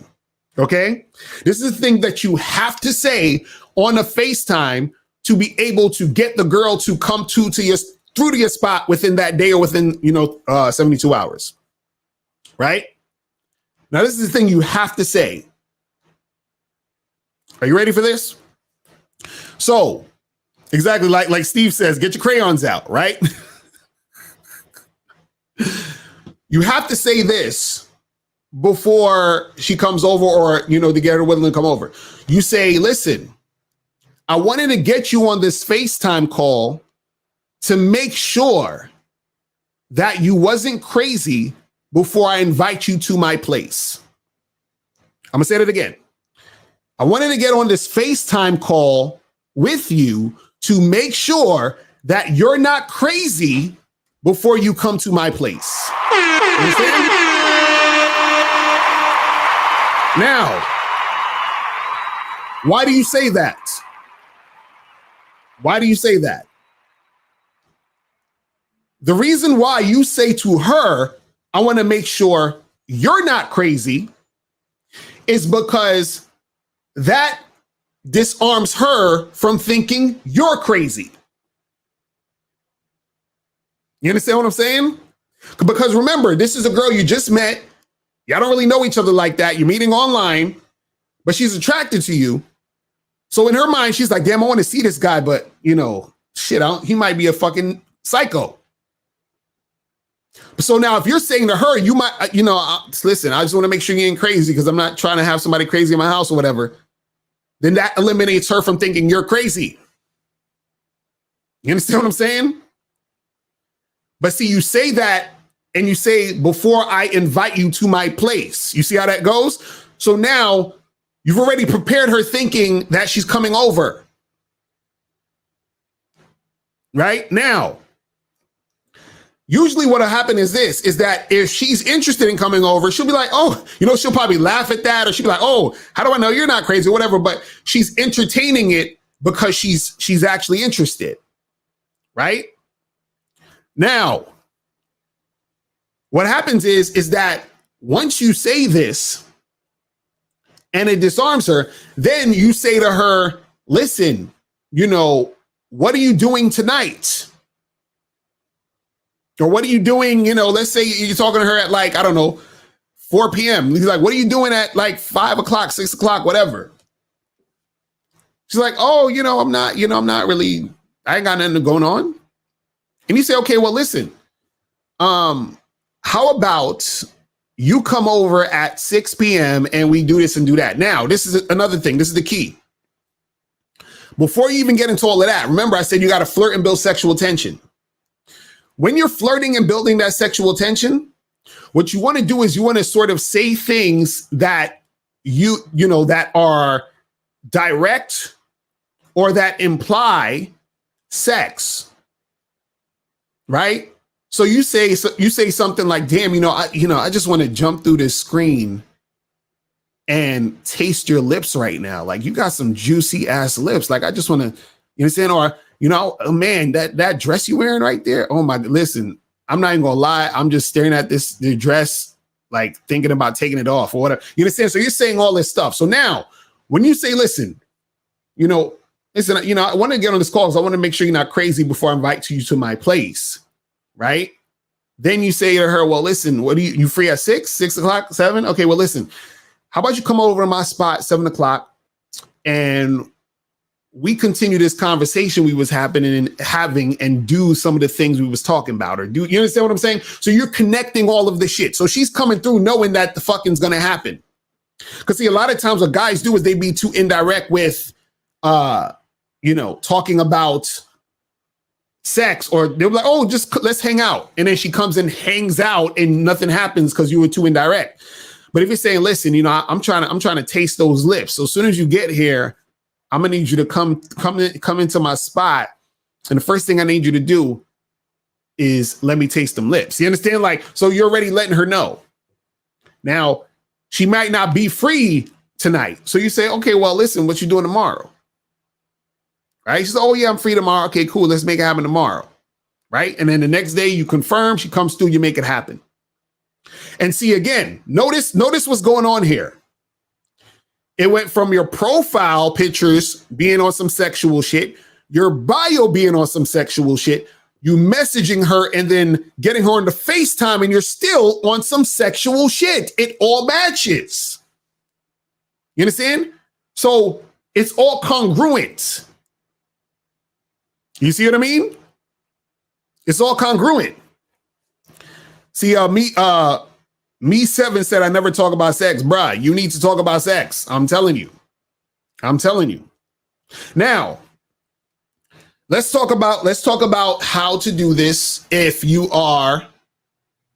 Speaker 1: Okay? This is the thing that you have to say on a FaceTime to be able to get the girl to come through to your spot within that day or within 72 hours, right? Now, this is the thing you have to say. Are you ready for this? So, exactly like Steve says, get your crayons out, right? You have to say this before she comes over or, to get her willing to come over. You say, listen, I wanted to get you on this FaceTime call to make sure that you wasn't crazy before I invite you to my place. I'm gonna say that again. I wanted to get on this FaceTime call with you to make sure that you're not crazy before you come to my place. Understand? Now, why do you say that? Why do you say that? The reason why you say to her, I want to make sure you're not crazy, is because that disarms her from thinking you're crazy. You understand what I'm saying? Because remember, this is a girl you just met. Y'all don't really know each other like that. You're meeting online, but she's attracted to you. So in her mind, she's like, damn, I want to see this guy, but you know, shit, he might be a fucking psycho. So now if you're saying to her, you might, listen, I just want to make sure you ain't crazy because I'm not trying to have somebody crazy in my house or whatever. Then that eliminates her from thinking you're crazy. You understand what I'm saying? But see, you say that and you say, before I invite you to my place. You see how that goes? So now you've already prepared her thinking that she's coming over. Right? Now, usually what'll happen is this, is that if she's interested in coming over, she'll be like, oh, she'll probably laugh at that. Or she'll be like, oh, how do I know you're not crazy or whatever? But she's entertaining it because she's actually interested. Right? Now, what happens is that once you say this and it disarms her, then you say to her, listen, what are you doing tonight? Or what are you doing? Let's say you're talking to her at 4 p.m. He's like, what are you doing at 5 o'clock, 6 o'clock, whatever? She's like, oh, I'm not really, I ain't got nothing going on. And you say, okay, well, listen, how about you come over at 6 p.m. and we do this and do that? Now, this is another thing. This is the key. Before you even get into all of that, remember I said you got to flirt and build sexual tension. When you're flirting and building that sexual tension, what you want to do is you want to sort of say things that that are direct or that imply sex. Right? So you say something like, damn, I just want to jump through this screen and taste your lips right now. Like you got some juicy ass lips. Like I just want to, you understand? Or, oh man, that dress you wearing right there. Oh my, listen, I'm not even gonna lie. I'm just staring at the dress, like thinking about taking it off or whatever. You understand? So you're saying all this stuff. So now when you say, listen, I want to get on this call because I want to make sure you're not crazy before I invite you to my place. Right? Then you say to her, well, listen, what you free at 6 o'clock, 7? Okay, well, listen, how about you come over to my spot, 7 o'clock, and we continue this conversation we was having and do some of the things we was talking about, or do you understand what I'm saying? So you're connecting all of the shit. So she's coming through knowing that the fucking's going to happen. Because see, a lot of times what guys do is they be too indirect with, talking about sex, or they'll be like, oh, just let's hang out. And then she comes and hangs out and nothing happens because you were too indirect. But if you're saying, listen, I'm trying to taste those lips. So as soon as you get here, I'm gonna need you to come into my spot. And the first thing I need you to do is let me taste them lips. You understand? So you're already letting her know. Now, she might not be free tonight. So you say, okay, well, listen, what you doing tomorrow? Right? She says, oh yeah, I'm free tomorrow. Okay, cool. Let's make it happen tomorrow. Right? And then the next day you confirm, she comes through, you make it happen. And see, again, notice what's going on here. It went from your profile pictures being on some sexual shit, your bio being on some sexual shit, you messaging her and then getting her on the FaceTime and you're still on some sexual shit. It all matches. You understand? So it's all congruent. You see what I mean? It's all congruent. See, Me7 said, I never talk about sex. Bruh, you need to talk about sex. I'm telling you. Now, let's talk about how to do this if you are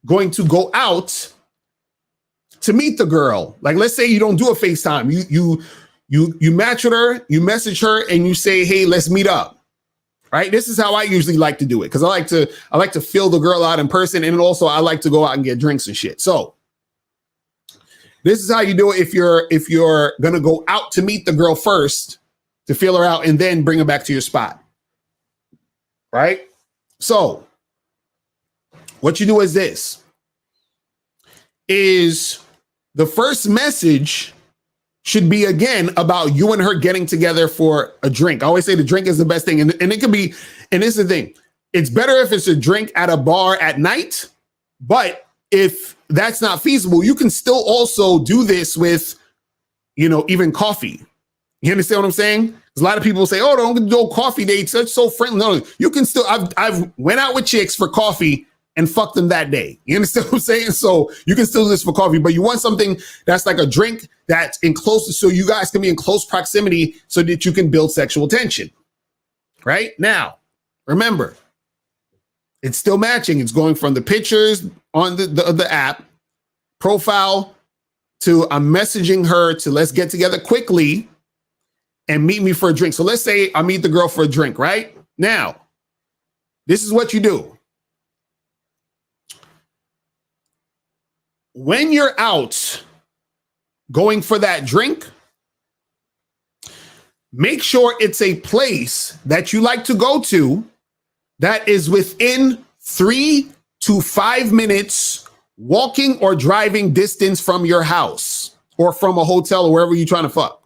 Speaker 1: going to go out to meet the girl. Like, let's say you don't do a FaceTime. You match with her, you message her, and you say, hey, let's meet up. Right? This is how I usually like to do it, because I like to feel the girl out in person, and also I like to go out and get drinks and shit. So this is how you do it if you're gonna go out to meet the girl first, to feel her out, and then bring her back to your spot. Right? So what you do is this. Is the first message should be, again, about you and her getting together for a drink. I always say the drink is the best thing. And it can be, and this is the thing. It's better if it's a drink at a bar at night. But if that's not feasible, you can still also do this with, even coffee. You understand what I'm saying? Because a lot of people say, oh, don't do coffee dates. That's so friendly. No, you can still, I've went out with chicks for coffee and fuck them that day. You understand what I'm saying? So you can still do this for coffee, but you want something that's like a drink that's in close, so you guys can be in close proximity so that you can build sexual tension. Right? Now, remember, it's still matching. It's going from the pictures on the app profile to I'm messaging her to let's get together quickly and meet me for a drink. So let's say I meet the girl for a drink, right? Now, this is what you do. When you're out going for that drink, make sure it's a place that you like to go to that is within 3 to 5 minutes walking or driving distance from your house or from a hotel or wherever you're trying to fuck.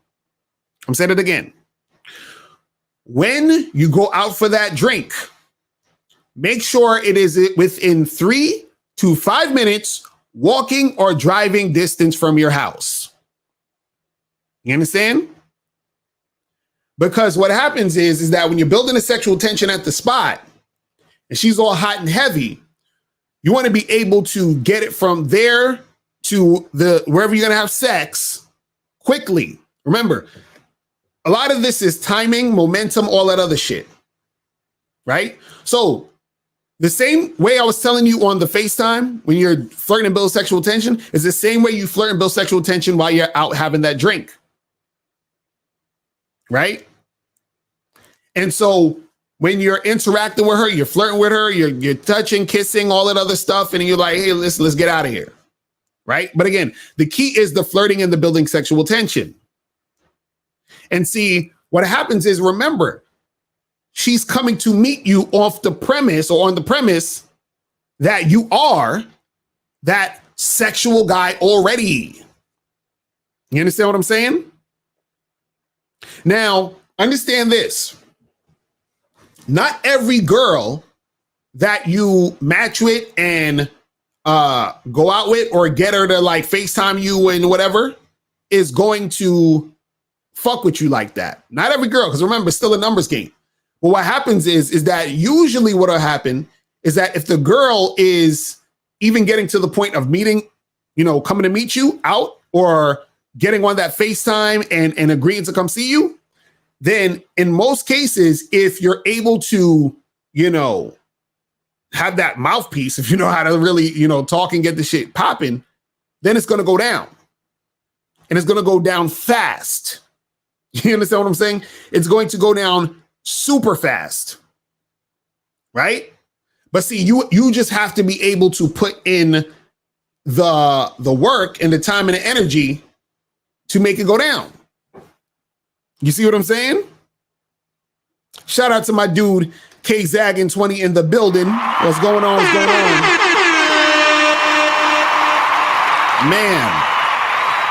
Speaker 1: I'm saying it again. When you go out for that drink, make sure it is within 3 to 5 minutes walking or driving distance from your house. You understand? Because what happens is that when you're building a sexual tension at the spot and she's all hot and heavy, you want to be able to get it from there to wherever you're going to have sex quickly. Remember, a lot of this is timing, momentum, all that other shit. Right? So the same way I was telling you on the FaceTime when you're flirting and build sexual tension is the same way you flirt and build sexual tension while you're out having that drink. Right? And so when you're interacting with her, you're flirting with her, you're touching, kissing, all that other stuff, and you're like, hey, let's get out of here. Right? But again, the key is the flirting and the building sexual tension. And see, what happens is, remember, she's coming to meet you off the premise or on the premise that you are that sexual guy already. You understand what I'm saying? Now, understand this. Not every girl that you match with and go out with or get her to like FaceTime you and whatever is going to fuck with you like that. Not every girl, because remember, it's still a numbers game. But what happens is that usually what will happen is that if the girl is even getting to the point of meeting, coming to meet you out or getting on that FaceTime and agreeing to come see you, then in most cases, if you're able to, have that mouthpiece, if you know how to really, talk and get the shit popping, then it's going to go down. And it's going to go down fast. You understand what I'm saying? It's going to go down super fast. Right? But see, you just have to be able to put in the work and the time and the energy to make it go down. You see what I'm saying? Shout out to my dude, K Zaggin 20 in the building. What's going on? What's going on? Man.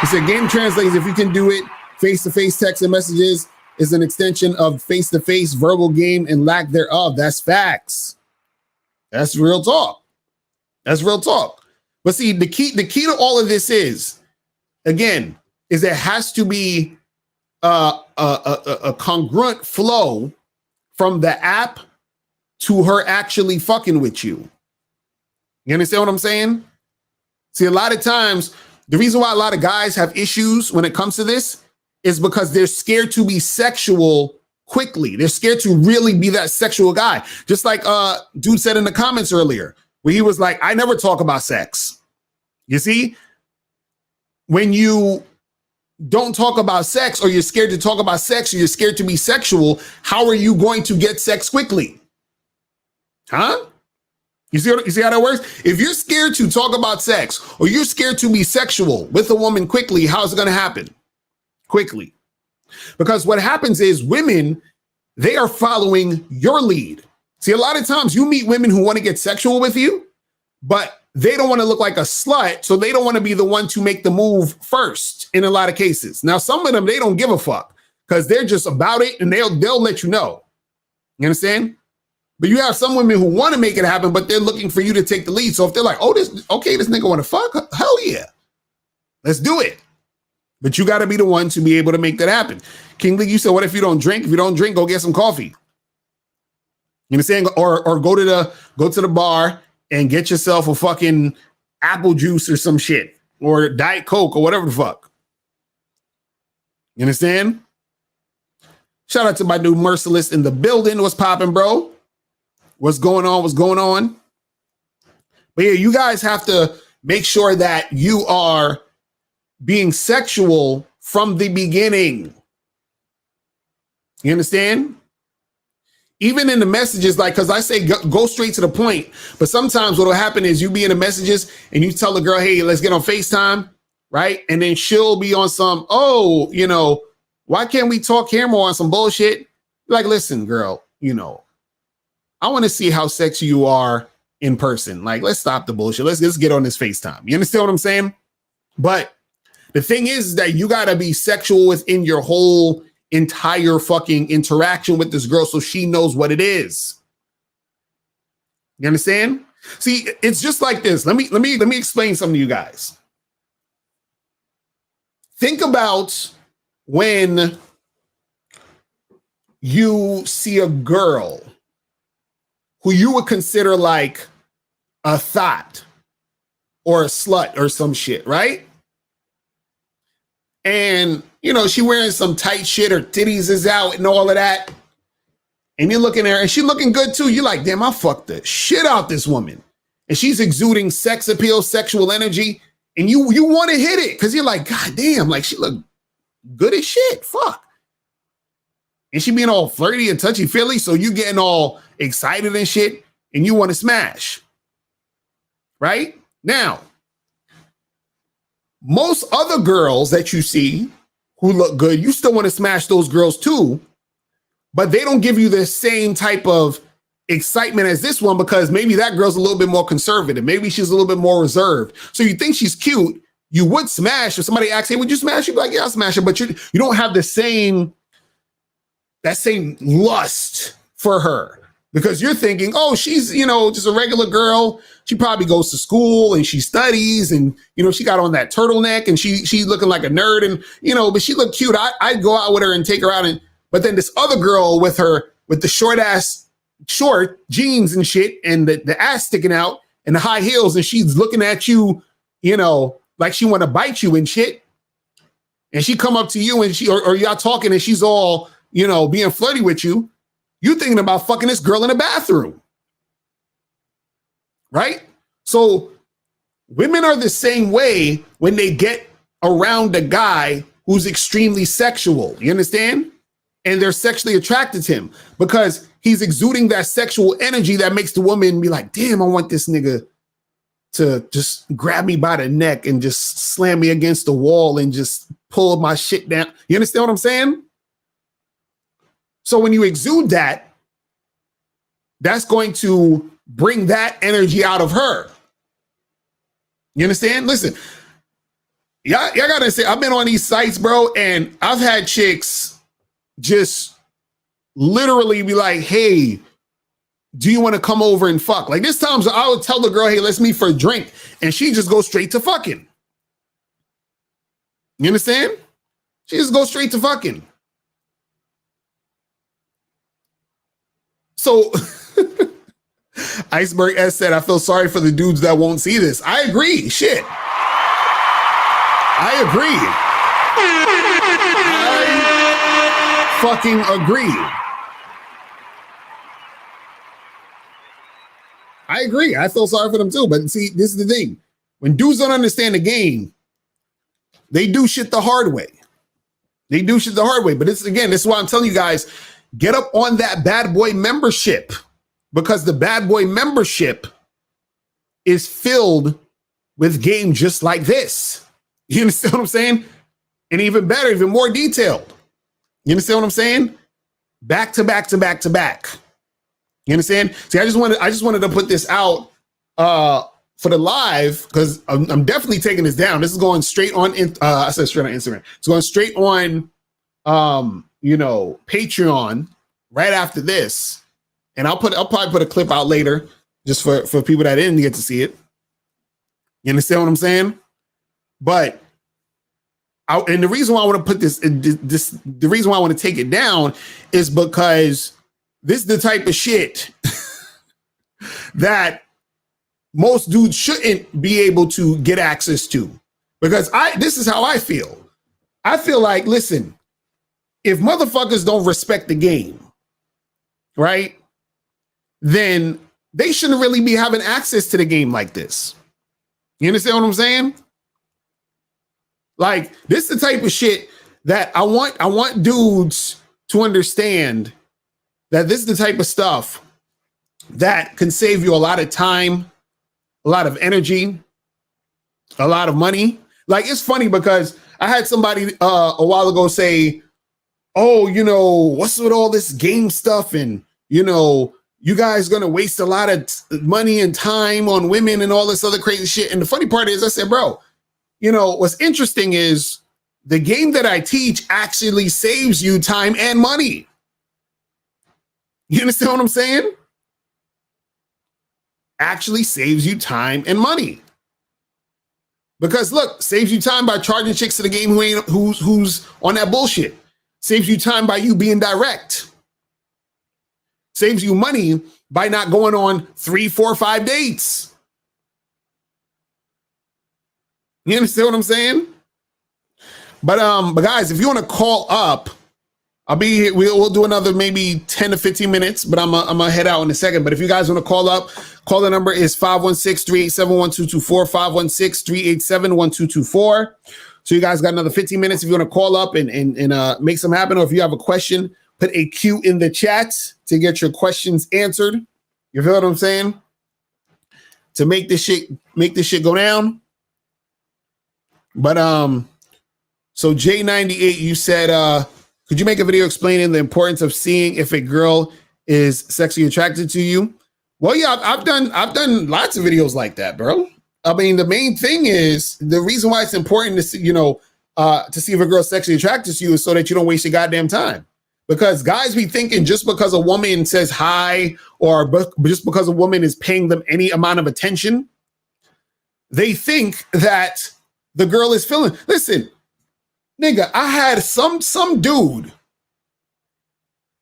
Speaker 1: He said, game translates, if you can do it, face-to-face text and messages is an extension of face-to-face verbal game and lack thereof. That's facts. That's real talk. That's real talk. But see, the key to all of this is, again, is there has to be a congruent flow from the app to her actually fucking with you. You understand what I'm saying? See, a lot of times, the reason why a lot of guys have issues when it comes to this is because they're scared to be sexual quickly. They're scared to really be that sexual guy. Just like dude said in the comments earlier, where he was like, I never talk about sex. You see, when you don't talk about sex, or you're scared to talk about sex, or you're scared to be sexual, how are you going to get sex quickly? Huh? You see how that works? If you're scared to talk about sex, or you're scared to be sexual with a woman quickly, how's it going to happen? Quickly. Because what happens is women, they are following your lead. See, a lot of times you meet women who want to get sexual with you, but they don't want to look like a slut, so they don't want to be the one to make the move first in a lot of cases. Now, some of them, they don't give a fuck because they're just about it and they'll let you know. You understand? But you have some women who want to make it happen, but they're looking for you to take the lead. So if they're like, oh, this nigga want to fuck, hell yeah. Let's do it. But you got to be the one to be able to make that happen. King Lee, you said, what if you don't drink? If you don't drink, go get some coffee. You understand? Or go to the bar and get yourself a fucking apple juice or some shit, or Diet Coke or whatever the fuck. You understand? Shout out to my dude Merciless in the building. What's popping, bro? What's going on? What's going on? But yeah, you guys have to make sure that you are being sexual from the beginning. You understand? Even in the messages, like, because I say go straight to the point, but sometimes what will happen is you be in the messages and you tell the girl, hey, let's get on FaceTime, right? And then she'll be on some, oh, you know, why can't we talk camera on some bullshit? Like, listen, girl, you know, I want to see how sexy you are in person. Like, let's stop the bullshit. Let's get on this FaceTime. You understand what I'm saying? But the thing is that you got to be sexual within your whole entire fucking interaction with this girl so she knows what it is. You understand? See, it's just like this. Let me explain something to you guys. Think about when you see a girl who you would consider like a thought or a slut or some shit, right? And, you know, she wearing some tight shit, her titties is out and all of that. And you're looking at her and she looking good too. You're like, damn, I fucked the shit out this woman. And she's exuding sex appeal, sexual energy. And you want to hit it because you're like, God damn, like she look good as shit. Fuck. And she being all flirty and touchy-feely. So you getting all excited and shit and you want to smash. Right? Now, most other girls that you see who look good, you still want to smash those girls too, but they don't give you the same type of excitement as this one because maybe that girl's a little bit more conservative. Maybe she's a little bit more reserved. So you think she's cute, you would smash. If somebody asks, hey, would you smash? You'd be like, yeah, I'll smash her. But you don't have that same lust for her because you're thinking, oh, she's, you know, just a regular girl. She probably goes to school and she studies and, you know, she got on that turtleneck and she's looking like a nerd and, you know, but she looked cute. I'd go out with her and take her out. But then this other girl with the short jeans and shit and the ass sticking out and the high heels and she's looking at you, you know, like she want to bite you and shit. And she come up to you and or y'all talking and she's all, you know, being flirty with you. You thinking about fucking this girl in the bathroom. Right? So women are the same way when they get around a guy who's extremely sexual. You understand? And they're sexually attracted to him because he's exuding that sexual energy that makes the woman be like, damn, I want this nigga to just grab me by the neck and just slam me against the wall and just pull my shit down. You understand what I'm saying? So when you exude that, that's going to bring that energy out of her. You understand? Listen, y'all gotta say, I've been on these sites, bro, and I've had chicks just literally be like, hey, do you want to come over and fuck? Like this time, I would tell the girl, hey, let's meet for a drink. And she just goes straight to fucking. You understand? She just goes straight to fucking. So Iceberg S said, I feel sorry for the dudes that won't see this. I agree. Shit. I agree. I fucking agree. I agree. I feel sorry for them too. But see, this is the thing. When dudes don't understand the game, they do shit the hard way. They do shit the hard way. But this is why I'm telling you guys, get up on that bad boy membership because the bad boy membership is filled with game just like this. You understand what I'm saying? And even better, even more detailed. You understand what I'm saying? Back to back to back to back. You understand? See, I just wanted to put this out for the live, because I'm definitely taking this down. This is going straight on. I said straight on Instagram. It's going straight on, Patreon right after this, and I'll probably put a clip out later just for people that didn't get to see it. You understand what I'm saying? But and the reason why I want to put the reason why I want to take it down is because this is the type of shit that most dudes shouldn't be able to get access to. Because this is how I feel. I feel like, listen, if motherfuckers don't respect the game, right, then they shouldn't really be having access to the game like this. You understand what I'm saying? Like, this is the type of shit that I want dudes to understand, that this is the type of stuff that can save you a lot of time, a lot of energy, a lot of money. Like, it's funny because I had somebody a while ago say, oh, what's with all this game stuff? And, you guys gonna waste a lot of money and time on women and all this other crazy shit. And the funny part is, I said, bro, what's interesting is the game that I teach actually saves you time and money. You understand what I'm saying? Actually saves you time and money. Because look, saves you time by charging chicks to the game who's on that bullshit. Saves you time by you being direct. Saves you money by not going on 3, 4, 5 dates. You understand what I'm saying? But guys, if you want to call up, I'll be here. We'll do another maybe 10 to 15 minutes, but I'm gonna head out in a second. But if you guys want to call up, call the number is 516-387-1224, 516-387-1224. So you guys got another 15 minutes if you want to call up and make some happen. Or if you have a question, put a Q in the chat to get your questions answered. You feel what I'm saying? To make this shit go down. But so J98, you said could you make a video explaining the importance of seeing if a girl is sexually attracted to you? Well, yeah, I've done lots of videos like that, bro. I mean, the main thing is the reason why it's important to see, to see if a girl's sexually attracted to you is so that you don't waste your goddamn time. Because guys be thinking just because a woman says hi or just because a woman is paying them any amount of attention, they think that the girl is feeling. Listen, nigga, I had some dude,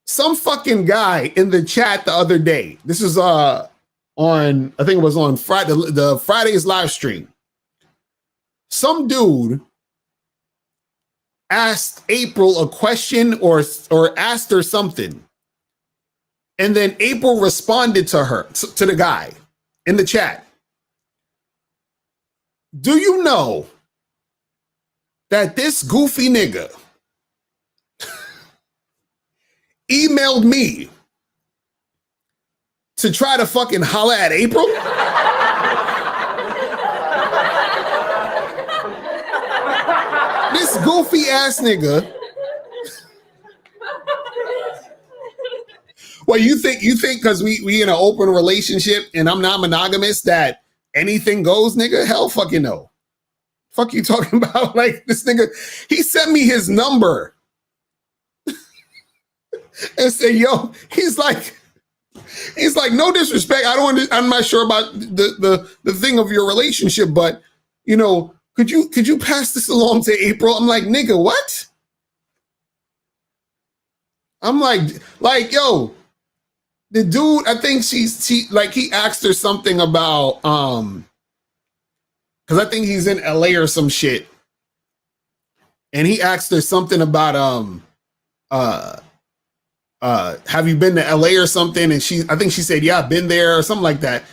Speaker 1: some fucking guy in the chat the other day. This is on, I think it was on Friday, the Friday's live stream. Some dude asked April a question or asked her something. And then April responded to her, to the guy in the chat. Do you know that this goofy nigga emailed me to try to fucking holler at April? This goofy ass nigga. Well, you think because we in an open relationship and I'm not monogamous that anything goes, nigga? Hell fucking no. Fuck you talking about? Like, this nigga, he sent me his number and said, yo, he's like, no disrespect. I'm not sure about the thing of your relationship, but could you pass this along to April? I'm like, nigga, what? I'm like, yo, the dude, I think he asked her something about, because I think he's in LA or some shit. And he asked her something about, have you been to LA or something? And I think she said, yeah, I've been there or something like that.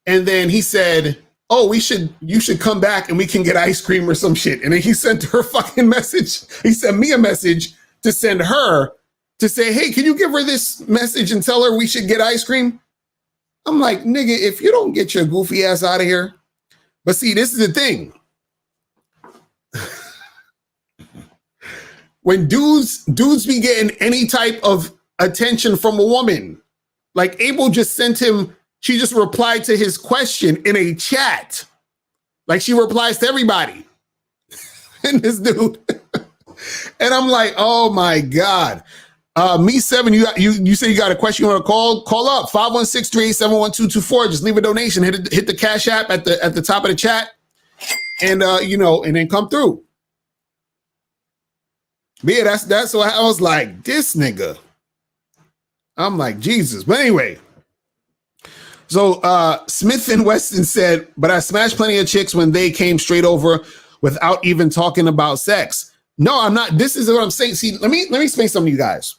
Speaker 1: And then he said, oh, you should come back and we can get ice cream or some shit. And then he sent her a fucking message. He sent me a message to send her to say, hey, can you give her this message and tell her we should get ice cream? I'm like, nigga, if you don't get your goofy ass out of here. But see, this is the thing. When dudes be getting any type of attention from a woman, like April just sent him She just replied to his question in a chat. Like she replies to everybody. And this dude. And I'm like, oh my God. Me7, you say you got a question you want to call up 516-387-1224. Just leave a donation, hit the Cash App at the top of the chat, and and then come through. But yeah, that's what I was like, this nigga. I'm like, Jesus. But anyway, so Smith and Weston said, but I smashed plenty of chicks when they came straight over without even talking about sex. No, I'm not. This is what I'm saying. See, let me explain something to you guys.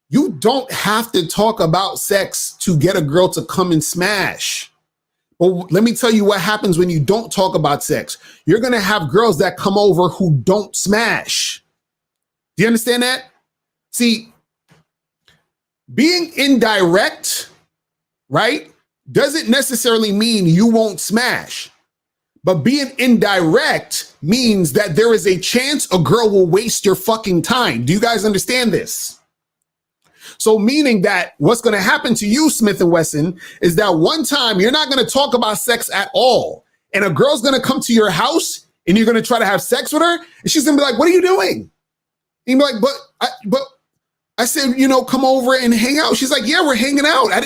Speaker 1: You don't have to talk about sex to get a girl to come and smash. But let me tell you what happens when you don't talk about sex. You're going to have girls that come over who don't smash. Do you understand that? See, being indirect, right, doesn't necessarily mean you won't smash. But being indirect means that there is a chance a girl will waste your fucking time. Do you guys understand this? So meaning that what's going to happen to you, Smith and Wesson, is that one time you're not going to talk about sex at all. And a girl's going to come to your house and you're going to try to have sex with her. And she's going to be like, what are you doing? And you're like, but I said, come over and hang out. She's like, yeah, we're hanging out. I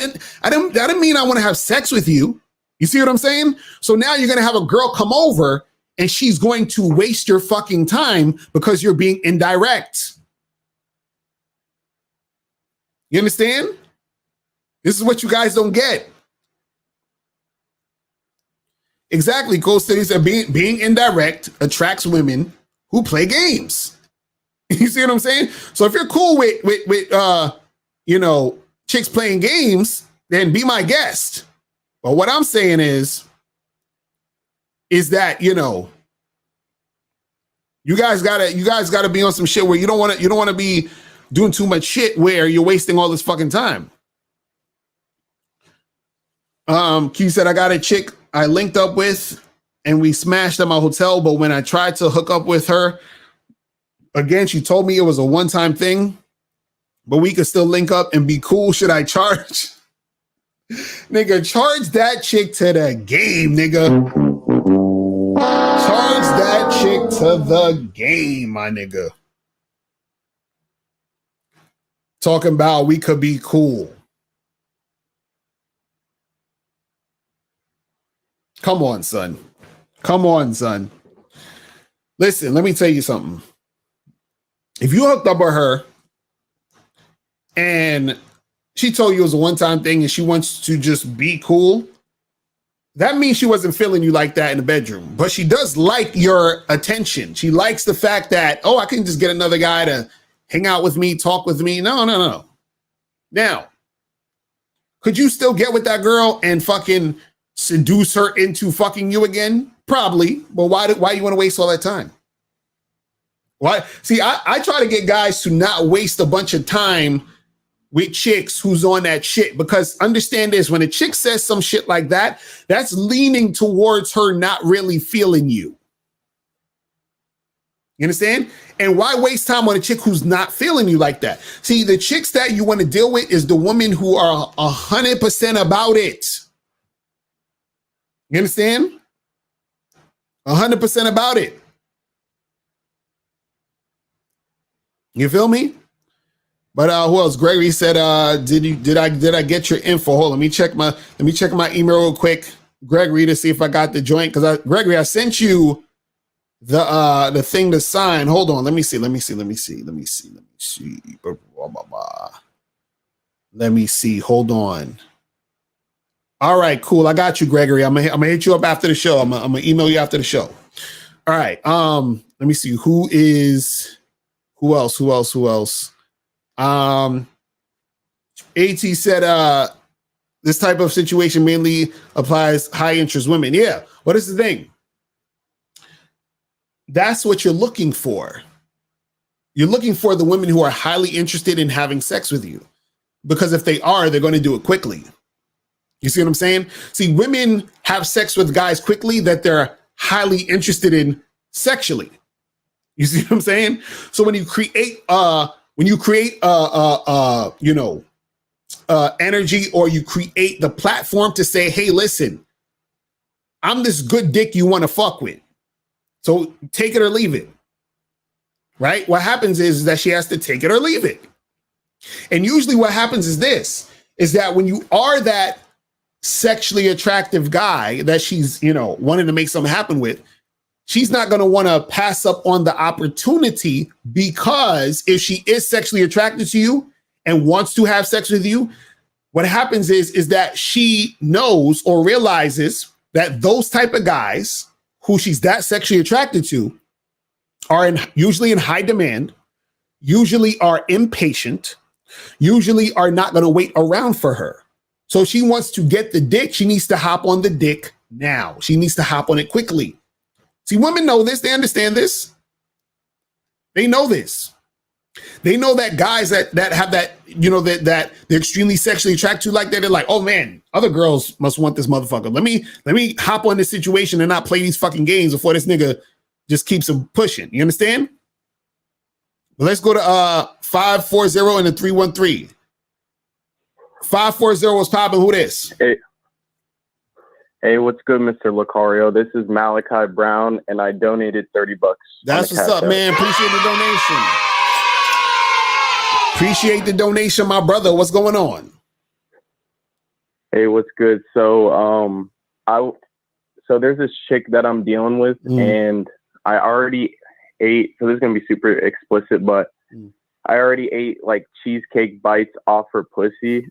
Speaker 1: didn't mean I want to have sex with you. You see what I'm saying? So now you're going to have a girl come over and she's going to waste your fucking time because you're being indirect. You understand? This is what you guys don't get. Exactly. Cole studies are being indirect attracts women who play games. You see what I'm saying? So if you're cool with chicks playing games, then be my guest. But what I'm saying is that, you guys gotta be on some shit where you don't want to be doing too much shit where you're wasting all this fucking time. Q said, I got a chick I linked up with and we smashed at my hotel, but when I tried to hook up with her again, she told me it was a one-time thing, but we could still link up and be cool. Should I charge? Nigga, charge that chick to the game, nigga. Charge that chick to the game, my nigga. Talking about we could be cool. Come on, son. Come on, son. Listen, let me tell you something. If you hooked up with her and she told you it was a one-time thing and she wants to just be cool, that means she wasn't feeling you like that in the bedroom. But she does like your attention. She likes the fact that, oh, I can just get another guy to hang out with me, talk with me. No. Now, could you still get with that girl and fucking seduce her into fucking you again? Probably. But why you want to waste all that time? Why? See, I try to get guys to not waste a bunch of time with chicks who's on that shit, because understand this, when a chick says some shit like that, that's leaning towards her not really feeling you. You understand? And why waste time on a chick who's not feeling you like that? See, the chicks that you want to deal with is the women who are 100% about it. You understand? 100% about it. You feel me? But who else? Gregory said, did I get your info? Hold on, let me check my email real quick, Gregory, to see if I got the joint. Because Gregory, I sent you the thing to sign. Hold on, let me see. Let me see. Hold on. All right, cool. I got you, Gregory. I'm gonna hit you up after the show. I'm gonna email you after the show. All right. Let me see. Who else? AT said this type of situation mainly applies high interest women. Yeah. What is the thing? That's what you're looking for. You're looking for the women who are highly interested in having sex with you, because if they are, they're going to do it quickly. You see what I'm saying? See, women have sex with guys quickly that they're highly interested in sexually. You see what I'm saying? So when you create energy, or you create the platform to say, hey, listen, I'm this good dick you want to fuck with. So take it or leave it. Right? What happens is that she has to take it or leave it. And usually what happens is this, is that when you are that sexually attractive guy that she's, wanting to make something happen with, she's not going to want to pass up on the opportunity, because if she is sexually attracted to you and wants to have sex with you, what happens is that she knows or realizes that those type of guys who she's that sexually attracted to are usually in high demand, usually are impatient, usually are not going to wait around for her. So she wants to get the dick. She needs to hop on the dick now. She needs to hop on it quickly. See, women know this. They understand this. They know this. They know that guys that have that, that they're extremely sexually attracted to like that. They're like, oh man, other girls must want this motherfucker. Let me hop on this situation and not play these fucking games before this nigga just keeps them pushing. You understand? Well, let's go to 540 and a 313. 540 was popping. Who this?
Speaker 9: Hey, what's good, Mr. Locario? This is Malachi Brown, and I donated $30.
Speaker 1: That's what's up, man. Appreciate the donation. Appreciate the donation, my brother. What's going on?
Speaker 9: Hey, what's good? So, so there's this chick that I'm dealing with, and I already ate. So this is gonna be super explicit, but I already ate like cheesecake bites off her pussy.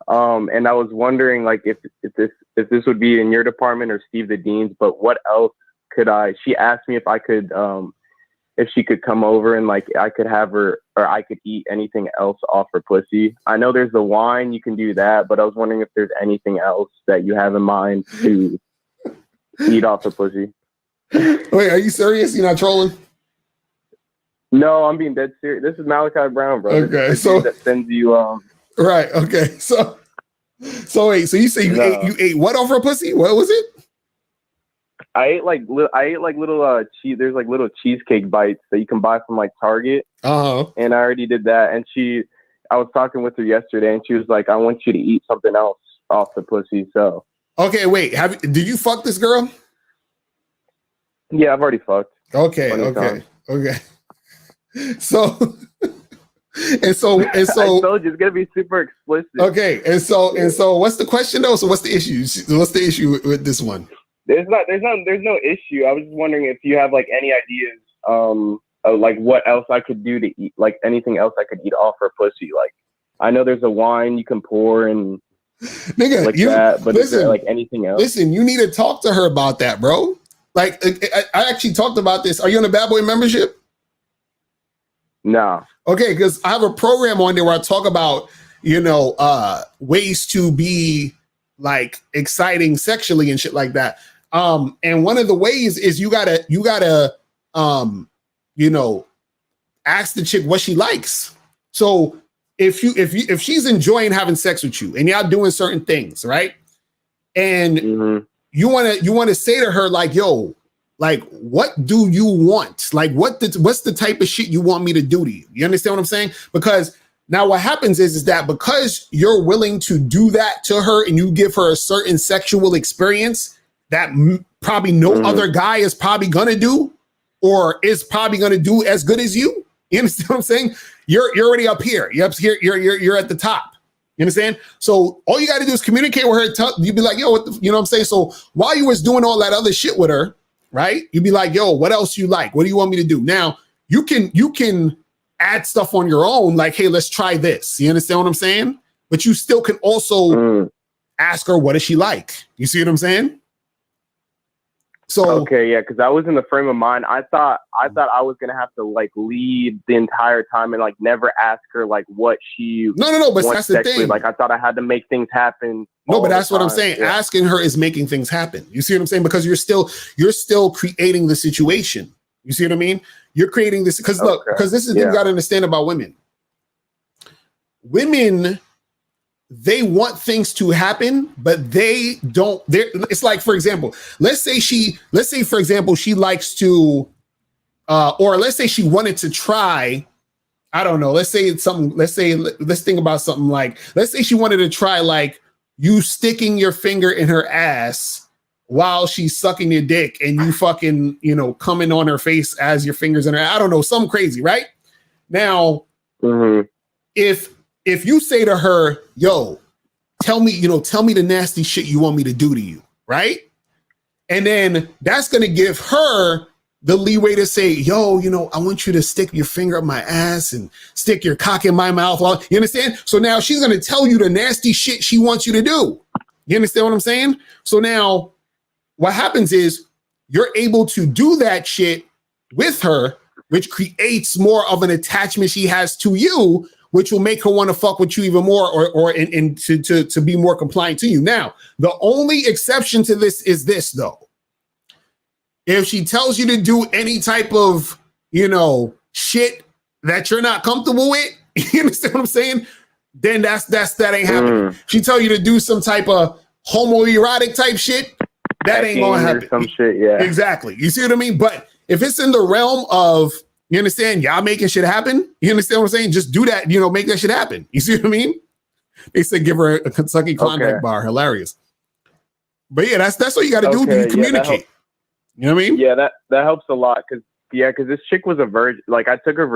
Speaker 9: And I was wondering, like, if this would be in your department or Steve the Dean's, but what else could I? She asked me if I could, if she could come over and like I could have her, or I could eat anything else off her pussy. I know there's the wine, you can do that, but I was wondering if there's anything else that you have in mind to eat off her pussy.
Speaker 1: Wait, are you serious? You're not trolling?
Speaker 9: No, I'm being dead serious. This is Malachi Brown, bro.
Speaker 1: Okay, so
Speaker 9: that sends you
Speaker 1: right. Okay, so wait, so you say you ate what off her pussy? What was it?
Speaker 9: I ate like little cheese. There's like little cheesecake bites that you can buy from like Target. And I already did that. And I was talking with her yesterday, and she was like, "I want you to eat something else off the pussy." So
Speaker 1: okay, wait. Did you fuck this girl?
Speaker 9: Yeah, I've already fucked.
Speaker 1: Okay. So and so
Speaker 9: I told you it's gonna be super explicit.
Speaker 1: Okay, and so what's the question though? So what's the issue? What's the issue with this one?
Speaker 9: There's no issue. I was just wondering if you have like any ideas of like what else I could do to eat, like anything else I could eat off her pussy. Like I know there's a wine you can pour and
Speaker 1: nigga,
Speaker 9: like that, but listen, is there like anything else?
Speaker 1: Listen, you need to talk to her about that, bro. Like I actually talked about this. Are you on a Bad Boy membership?
Speaker 9: No.
Speaker 1: Okay, because I have a program on there where I talk about, ways to be like exciting sexually and shit like that. And one of the ways is you gotta ask the chick what she likes. So if she's enjoying having sex with you and y'all doing certain things, right? And you wanna say to her like, yo, like, what do you want? Like, what's the type of shit you want me to do to you? You understand what I'm saying? Because now what happens is that because you're willing to do that to her and you give her a certain sexual experience that probably no other guy is probably gonna do, or is probably gonna do as good as you. You understand what I'm saying? You're already up here. You're up here. You're at the top. You understand? So all you got to do is communicate with her. You'd be like, yo, you know what I'm saying? So while you was doing all that other shit with her, right? You'd be like, yo, what else you like? What do you want me to do? Now you can add stuff on your own. Like, hey, let's try this. You understand what I'm saying? But you still can also ask her, what does she like? You see what I'm saying? So
Speaker 9: okay, yeah, because I was in the frame of mind. I thought I was gonna have to like lead the entire time and like never ask her like what she
Speaker 1: no, but that's the thing.
Speaker 9: Like I thought I had to make things happen.
Speaker 1: No, but that's what I'm saying. Yeah. Asking her is making things happen. You see what I'm saying? Because you're still creating the situation. You see what I mean? You're creating this because look, because this is what you got to understand about women. Women, they want things to happen, but they don't. It's like, for example, let's say for example she likes to, or let's say she wanted to try I don't know. Let's say it's something. Let's think about something like, let's say she wanted to try like you sticking your finger in her ass while she's sucking your dick and you fucking, coming on her face as your fingers in her. I don't know, something crazy, right? Now, if you say to her, yo, tell me the nasty shit you want me to do to you, right? And then that's gonna give her the leeway to say, yo, I want you to stick your finger up my ass and stick your cock in my mouth. You understand? So now she's going to tell you the nasty shit she wants you to do. You understand what I'm saying? So now what happens is you're able to do that shit with her, which creates more of an attachment she has to you, which will make her want to fuck with you even more or to be more compliant to you. Now, the only exception to this is this, though. If she tells you to do any type of, shit that you're not comfortable with, you understand what I'm saying? Then that ain't happening. She tell you to do some type of homoerotic type shit, that ain't gonna happen.
Speaker 9: Some shit, yeah.
Speaker 1: Exactly. You see what I mean? But if it's in the realm of, you understand, y'all making shit happen, you understand what I'm saying? Just do that, make that shit happen. You see what I mean? They said give her a Kentucky Klondike bar. Hilarious. But yeah, that's what you got to do. You communicate. You know what I mean?
Speaker 9: Yeah, that helps a lot because this chick was a virgin. Like I took her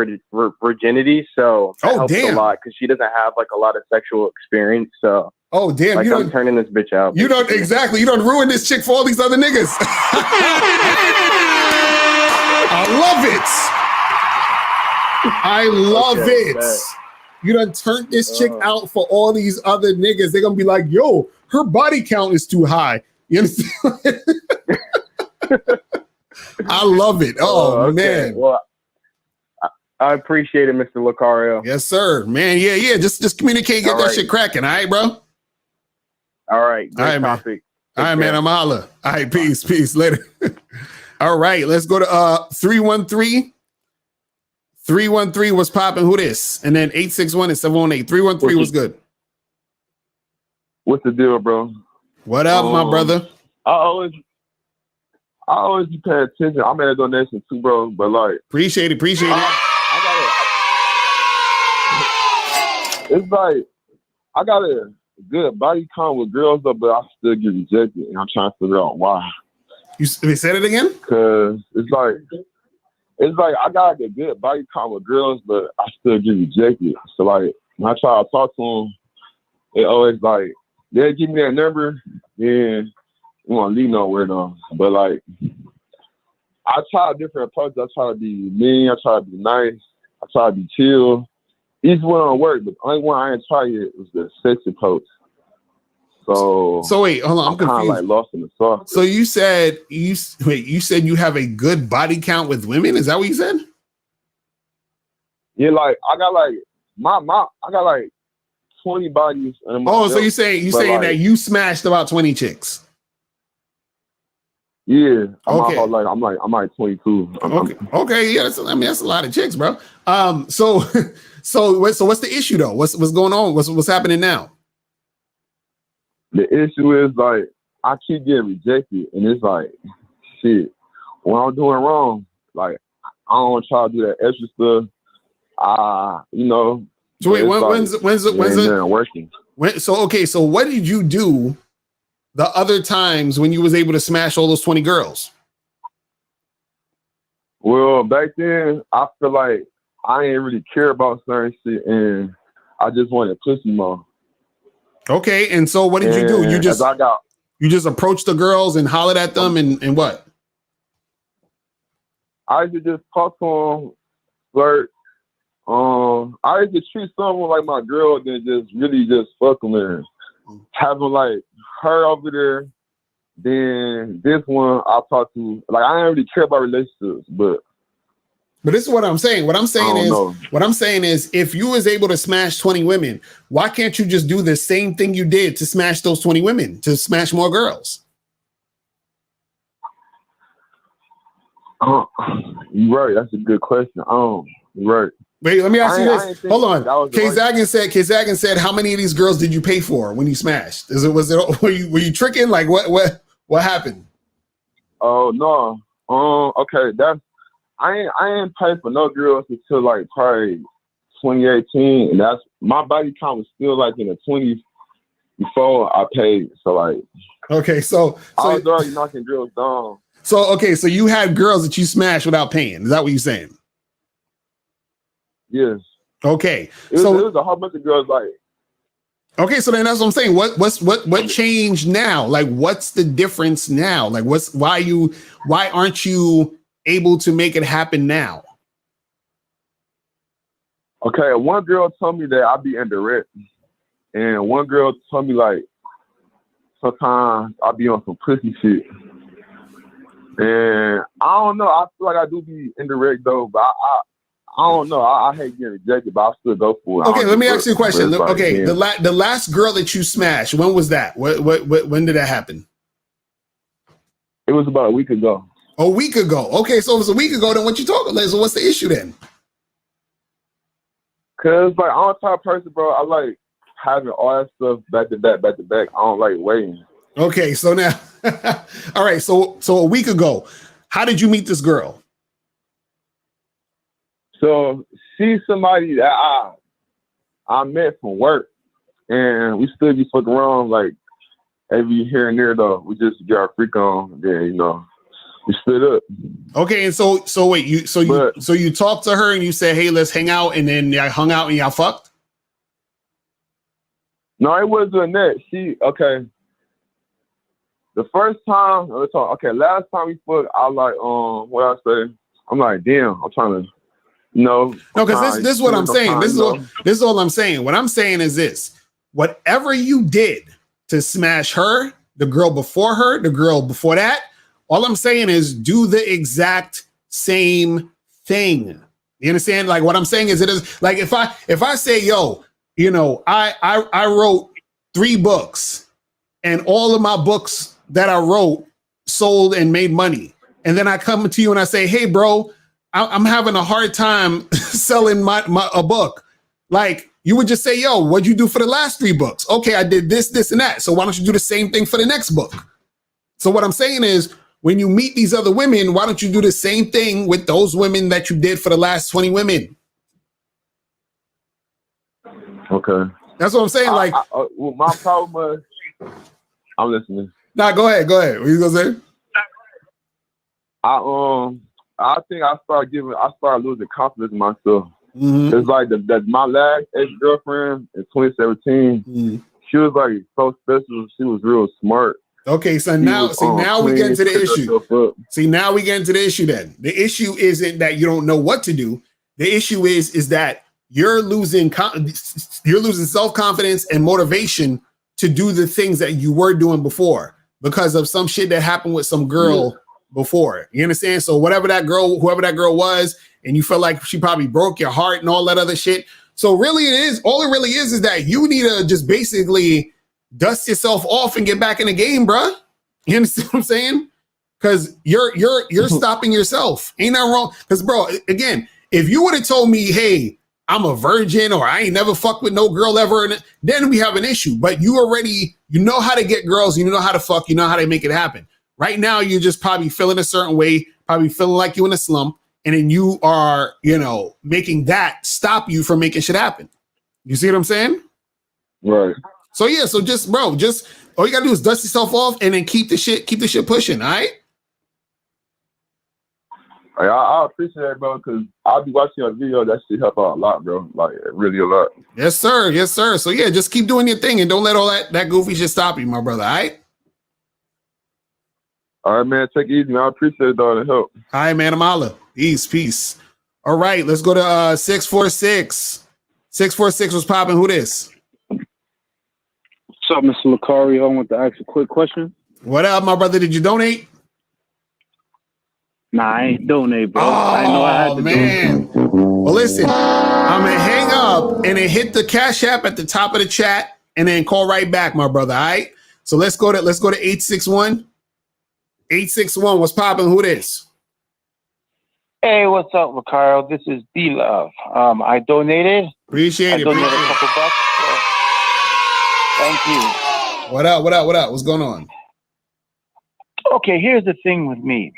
Speaker 9: virginity, so that helps a lot because she doesn't have like a lot of sexual experience. So
Speaker 1: damn,
Speaker 9: like I'm turning this bitch out.
Speaker 1: You don't exactly. You don't ruin this chick for all these other niggas. I love it. You done turned this chick out for all these other niggas. They're gonna be like, yo, her body count is too high. You understand? I love it. Oh, man.
Speaker 9: Well, I appreciate it, Mr. Locario.
Speaker 1: Yes, sir. Man, yeah. Just communicate, get that shit cracking. All right, bro?
Speaker 9: All right.
Speaker 1: All right, man. All right, man. I'm holla. All right, peace. Later. All right, let's go to 313. 313 was popping. Who this? And then 861 and 718. 313 was good.
Speaker 10: What's the deal, bro?
Speaker 1: What up, my brother?
Speaker 10: I always be paying attention. I made a donation too, bro. But like,
Speaker 1: appreciate it.
Speaker 10: It's like I got a good body count with girls, though, but I still get rejected, and I'm trying to figure out why.
Speaker 1: You said it again?
Speaker 10: Because it's like I got a good body count with girls, but I still get rejected. So like when I try to talk to them, they always like they'll give me their number, then you won't leave nowhere though. But like I try different approaches. I try to be mean, I try to be nice, I try to be chill. Each one don't work, but the only one I ain't tried yet was the sex approach. So
Speaker 1: wait, hold on, I'm confused.
Speaker 10: Kind of like lost in the sauce.
Speaker 1: So you said you said you have a good body count with women? Is that what you said?
Speaker 10: Yeah, like I got like I got like 20 bodies.
Speaker 1: So you saying like, that you smashed about 20 chicks?
Speaker 10: Yeah.
Speaker 1: Okay.
Speaker 10: I'm like 22.
Speaker 1: Okay. Yeah. That's a lot of chicks, bro. So what's the issue though? What's going on? What's happening now?
Speaker 10: The issue is like I keep getting rejected, and it's like shit. When I'm doing wrong, like I don't try to do that extra stuff.
Speaker 1: So wait, when's it
Speaker 10: working?
Speaker 1: So what did you do the other times when you was able to smash all those 20 girls?
Speaker 10: Well, back then I feel like I ain't really care about certain shit, and I just wanted pussy more.
Speaker 1: Okay, and so what did you do? You just approached the girls and hollered at them and what?
Speaker 10: I used to just talk to them, flirt. I used to treat someone like my girl, then just really just fuck them and have them like her over there. Then this one I'll talk to. Like I don't really care about relationships, but
Speaker 1: this is what I'm saying. What I'm saying is if you was able to smash 20 women, why can't you just do the same thing you did to smash those 20 women, to smash more girls?
Speaker 10: You're right. That's a good question. You're right.
Speaker 1: Wait, let me ask you this. Hold on. K-Zagan said, how many of these girls did you pay for when you smashed? Were you tricking? Like what happened?
Speaker 10: Oh no. Okay, I ain't paid for no girls until like probably 2018, and that's my body count was still like in the 20s before I paid. So like,
Speaker 1: okay, so
Speaker 10: I was already knocking girls down.
Speaker 1: So okay, so you had girls that you smashed without paying. Is that what you're saying?
Speaker 10: Yes.
Speaker 1: Okay.
Speaker 10: It was a whole bunch of girls like.
Speaker 1: Okay, so then that's what I'm saying. What changed now? Like, what's the difference now? Like, why aren't you able to make it happen now?
Speaker 10: Okay, one girl told me that I'd be indirect, and one girl told me like sometimes I'll be on some pussy shit. And I don't know. I feel like I do be indirect though, but I don't know. I hate getting rejected, but I still go for it.
Speaker 1: Okay, let me ask you a question.
Speaker 10: Like,
Speaker 1: okay,
Speaker 10: yeah.
Speaker 1: the last girl that you smashed, when was that? When did that happen?
Speaker 10: It was about a week ago.
Speaker 1: A week ago. Okay, so it was a week ago. Then what you talking about? So what's the issue then?
Speaker 10: Cause like I'm a type of person, bro. I like having all that stuff back to back, back to back. I don't like waiting.
Speaker 1: Okay, so now, all right. So a week ago, how did you meet this girl?
Speaker 10: So she's somebody that I met from work, and we still be fucking around like every here and there though. We just get our freak on, then we split up.
Speaker 1: Okay, and so wait, you talked to her and you said, hey, let's hang out, and then y'all hung out and y'all fucked?
Speaker 10: No, it wasn't that. The first time, last time we fucked, I was like, what I say? I'm like, damn, I'm trying to. No,
Speaker 1: because this is what I'm saying. This is all I'm saying. What I'm saying is this: whatever you did to smash her, the girl before her, the girl before that, all I'm saying is do the exact same thing. You understand? Like what I'm saying is, it is like if I say, yo, I wrote 3 books, and all of my books that I wrote sold and made money, and then I come to you and I say, hey, bro, I'm having a hard time selling a book. Like, you would just say, yo, what'd you do for the last 3 books? Okay, I did this, this, and that. So why don't you do the same thing for the next book? So what I'm saying is, when you meet these other women, why don't you do the same thing with those women that you did for the last 20 women?
Speaker 10: Okay.
Speaker 1: That's what I'm saying.
Speaker 10: Well, my problem was, I'm listening.
Speaker 1: Nah, go ahead. What you gonna say?
Speaker 10: I think I started losing confidence in myself.
Speaker 1: Mm-hmm.
Speaker 10: It's like my last ex-girlfriend in 2017.
Speaker 1: Mm-hmm.
Speaker 10: She was like so special. She was real smart.
Speaker 1: Okay, so now we get into the issue. See, now we get into the issue then. The issue isn't that you don't know what to do. The issue is that you're losing self-confidence and motivation to do the things that you were doing before because of some shit that happened with some girl before. You understand? So whoever that girl was, and you felt like she probably broke your heart and all that other shit. So really all it really is that you need to just basically dust yourself off and get back in the game, bruh. You understand what I'm saying? Because you're stopping yourself. Ain't nothing wrong. Because, bro, again, if you would have told me, hey, I'm a virgin or I ain't never fucked with no girl ever, then we have an issue. But you know how to get girls, you know how to fuck, you know how to make it happen. Right now, you're just probably feeling a certain way, probably feeling like you're in a slump, and then you are, making that stop you from making shit happen. You see what I'm saying?
Speaker 10: Right.
Speaker 1: So yeah, so just all you gotta do is dust yourself off and then keep the shit pushing, all right?
Speaker 10: I appreciate it, bro, because I'll be watching your video. That shit help out a lot, bro. Like, really a lot.
Speaker 1: Yes, sir. So yeah, just keep doing your thing and don't let all that goofy shit stop you, my brother, all right?
Speaker 10: All right, man. Take it easy, man. I appreciate it, dog, and help.
Speaker 1: All right, man. I'm holla. Peace. All right, let's go to 646. 646 was popping. Who this?
Speaker 11: What's up, Mr. Locario? I want to ask a quick question.
Speaker 1: What up, my brother? Did you donate?
Speaker 11: Nah, I ain't donate, bro.
Speaker 1: Oh,
Speaker 11: I know I had to
Speaker 1: man. Well, listen, I'm going to hang up and then hit the Cash App at the top of the chat and then call right back, my brother, all right? So let's go to 861. 861, what's popping? Who this?
Speaker 12: Hey, what's up, Locario? This is D-Love. I donated.
Speaker 1: Appreciate it.
Speaker 12: Donated a couple bucks. So thank you.
Speaker 1: What up? What's going on?
Speaker 12: Okay, here's the thing with me.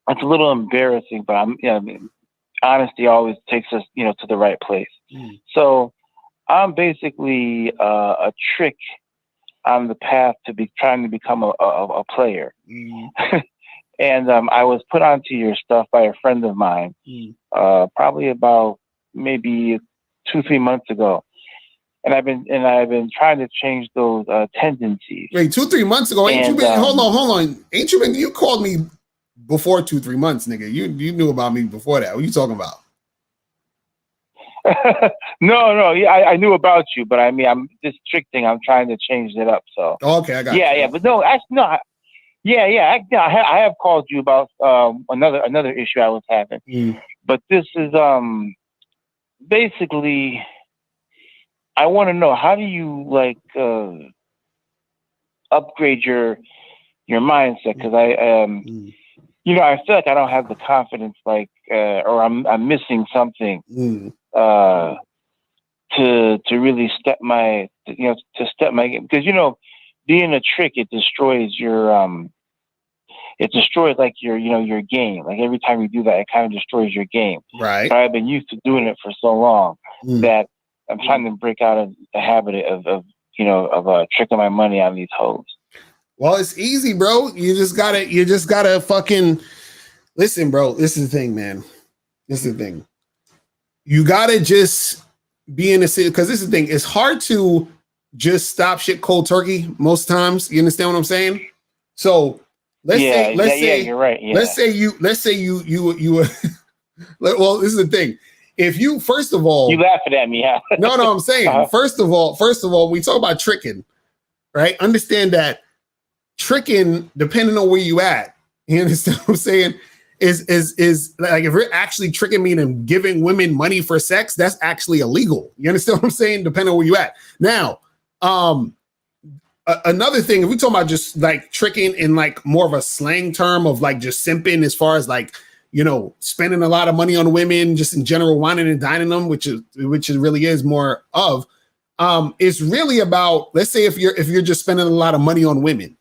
Speaker 12: It's a little embarrassing, but honesty always takes us, to the right place. So I'm basically a trick on the path to be trying to become a player. And I was put onto your stuff by a friend of mine, probably about maybe 2-3 months ago. And I've been trying to change those tendencies.
Speaker 1: Wait, 2-3 months ago? Ain't you been? Hold on. Ain't you been? You called me before 2-3 months, nigga. You knew about me before that. What are you talking about?
Speaker 12: No. Yeah, I knew about you, but I mean, I'm this trick thing. I'm trying to change it up. So
Speaker 1: okay, I got you.
Speaker 12: Yeah, but no, actually, no. I have called you about another issue I was having, but this is basically. I want to know, how do you upgrade your mindset? Because I feel like I don't have the confidence, or I'm missing something to really step my game. Because being a trick, it destroys your your game. Like every time you do that, it kind of destroys your game.
Speaker 1: Right.
Speaker 12: So I've been used to doing it for so long that I'm trying to break out of the habit of tricking my money on these hoes.
Speaker 1: Well, it's easy, bro. You just gotta fucking listen, bro. This is the thing, man. This is the thing. You gotta just be in the city, because this is the thing. It's hard to just stop shit cold turkey most times. You understand what I'm saying? So let's say
Speaker 12: you're right. Yeah.
Speaker 1: Let's say you well, this is the thing. If you, first of all,
Speaker 12: you laughing at me, huh?
Speaker 1: No, I'm saying, first of all, we talk about tricking, right? Understand that tricking, depending on where you at, you understand what I'm saying, is like, if you're actually tricking me and giving women money for sex, that's actually illegal. You understand what I'm saying? Depending on where you at. Now, another thing, if we talk about just like tricking in like more of a slang term of like just simping, as far as like, spending a lot of money on women, just in general, whining and dining them, which it really is more of. It's really about, let's say if you're just spending a lot of money on women,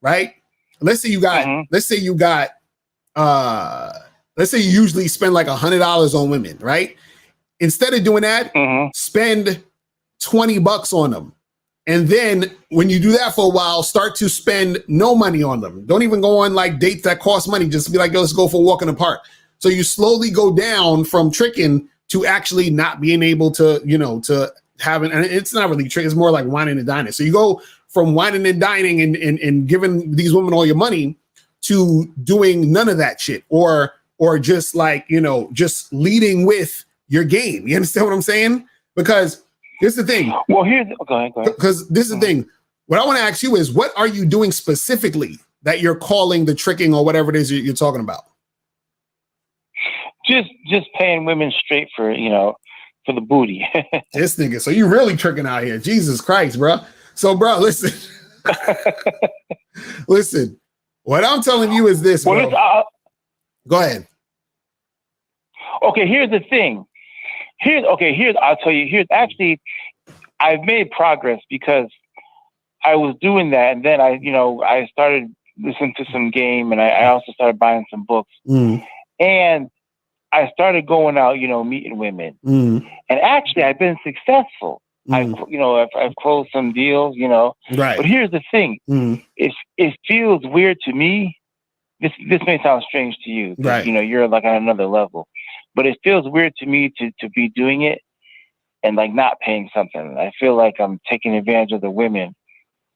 Speaker 1: right? Let's say you usually spend like $100 on women, right? Instead of doing that, spend $20 on them. And then when you do that for a while, start to spend no money on them. Don't even go on like dates that cost money. Just be like, yo, let's go for a walk in the park. So you slowly go down from tricking to actually not being able to, to having, and it's not really trick, it's more like whining and dining. So you go from whining and dining and giving these women all your money to doing none of that shit, or just like, just leading with your game. You understand what I'm saying? Because here's the thing.
Speaker 12: Well, go ahead.
Speaker 1: Because this is the thing. What I want to ask you is, what are you doing specifically that you're calling the tricking or whatever it is you're talking about?
Speaker 12: Just paying women straight for the booty.
Speaker 1: This nigga. So you really tricking out here. Jesus Christ, bro. So, bro, listen. Listen. What I'm telling you is this, bro. Go ahead.
Speaker 12: Okay, here's the thing. I'll tell you, actually, I've made progress because I was doing that, and then I started listening to some game, and I also started buying some books, and I started going out, meeting women, and actually I've been successful. I've closed some deals,
Speaker 1: Right.
Speaker 12: But here's the thing: it feels weird to me. This may sound strange to you,
Speaker 1: right?
Speaker 12: You're like on another level. But it feels weird to me to be doing it and like not paying something. I feel like I'm taking advantage of the women,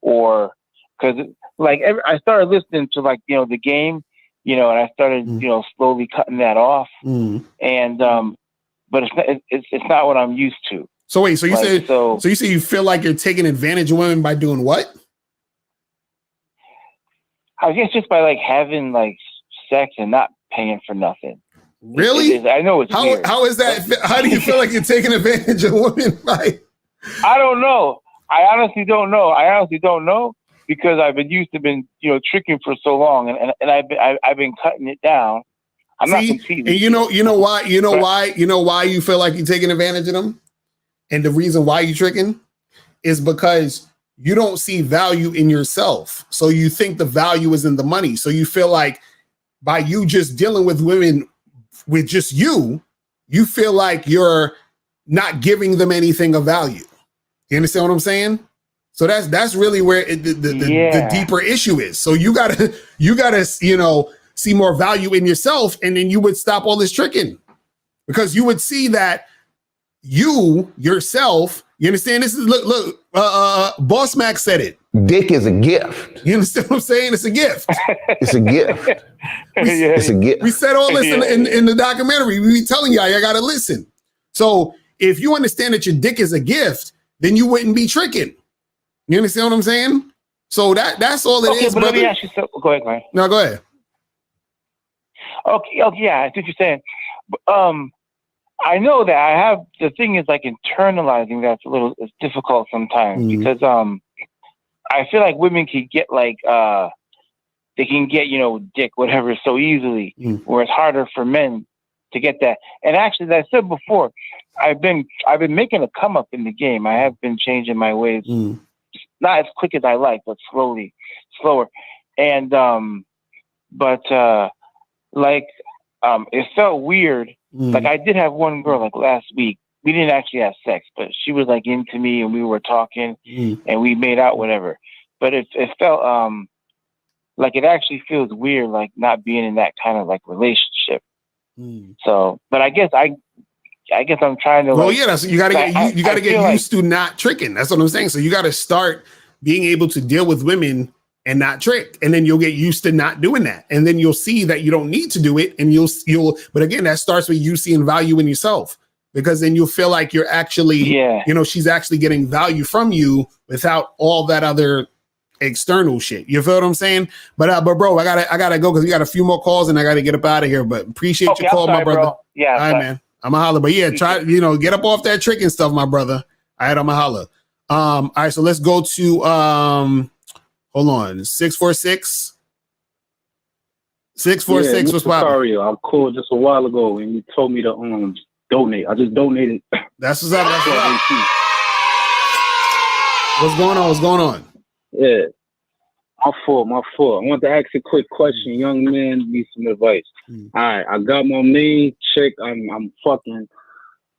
Speaker 12: or because like I started listening to like the game, and I started slowly cutting that off, and but it's not what I'm used to.
Speaker 1: So wait, so you say you feel like you're taking advantage of women by doing what?
Speaker 12: I guess just by like having like sex and not paying for nothing.
Speaker 1: Really?
Speaker 12: I know it's weird.
Speaker 1: How is that? How do you feel like you're taking advantage of women? Right?
Speaker 12: I don't know. I honestly don't know because I've been used to tricking for so long, and I've been cutting it down. I'm not completely.
Speaker 1: And you know why you feel like you're taking advantage of them, and the reason why you're tricking is because you don't see value in yourself. So you think the value is in the money. So you feel like by you just dealing with women with just you, you feel like you're not giving them anything of value. You understand what I'm saying? So that's really where the deeper issue is. So you gotta see more value in yourself, and then you would stop all this tricking, because you would see that you yourself. You understand? This is look. Boss Mac said it.
Speaker 8: Dick is a gift.
Speaker 1: You understand what I'm saying? It's a gift.
Speaker 8: It's a gift. It's a gift.
Speaker 1: We said all this in the documentary. We be telling y'all gotta listen. So if you understand that your dick is a gift, then you wouldn't be tricking. You understand what I'm saying? So that's all it is,
Speaker 12: but
Speaker 1: brother.
Speaker 12: let me ask you something. Go ahead,
Speaker 1: No, go ahead.
Speaker 12: Okay, yeah, I see what you're saying. I know that I have, the thing is like internalizing that's it's difficult sometimes because I feel like women can get like they can get, dick, whatever, so easily, where it's harder for men to get that. And actually, as I said before, I've been making a come up in the game. I have been changing my ways. Not as quick as I like, but slower. And it felt weird. Like I did have one girl like last week. We didn't actually have sex, but she was like into me and we were talking and we made out, whatever. But it felt like it actually feels weird, like not being in that kind of like relationship. So, but I guess I'm trying to.
Speaker 1: Well, yeah, that's you gotta get used to not tricking. That's what I'm saying. So you gotta start being able to deal with women and not trick, and then you'll get used to not doing that, and then you'll see that you don't need to do it, and you'll. But again, that starts with you seeing value in yourself, because then you'll feel like you're actually, she's actually getting value from you without all that other external shit. You feel what I'm saying? But bro, I gotta go because we got a few more calls and I gotta get up out of here. But appreciate your call, my brother.
Speaker 12: Bro. Yeah,
Speaker 1: all right, man. I'm a holler. But yeah, try get up off that tricking stuff, my brother. All right, I'm a holler. All right, so let's go to hold on, 646. 646 was popping.
Speaker 11: I called just a while ago and you told me to donate. I just donated.
Speaker 1: That's what's up. That's what's up. What's going on? What's going on?
Speaker 11: Yeah. My fault. I want to ask a quick question. Young man, need some advice. All right, I got my main chick. I'm fucking.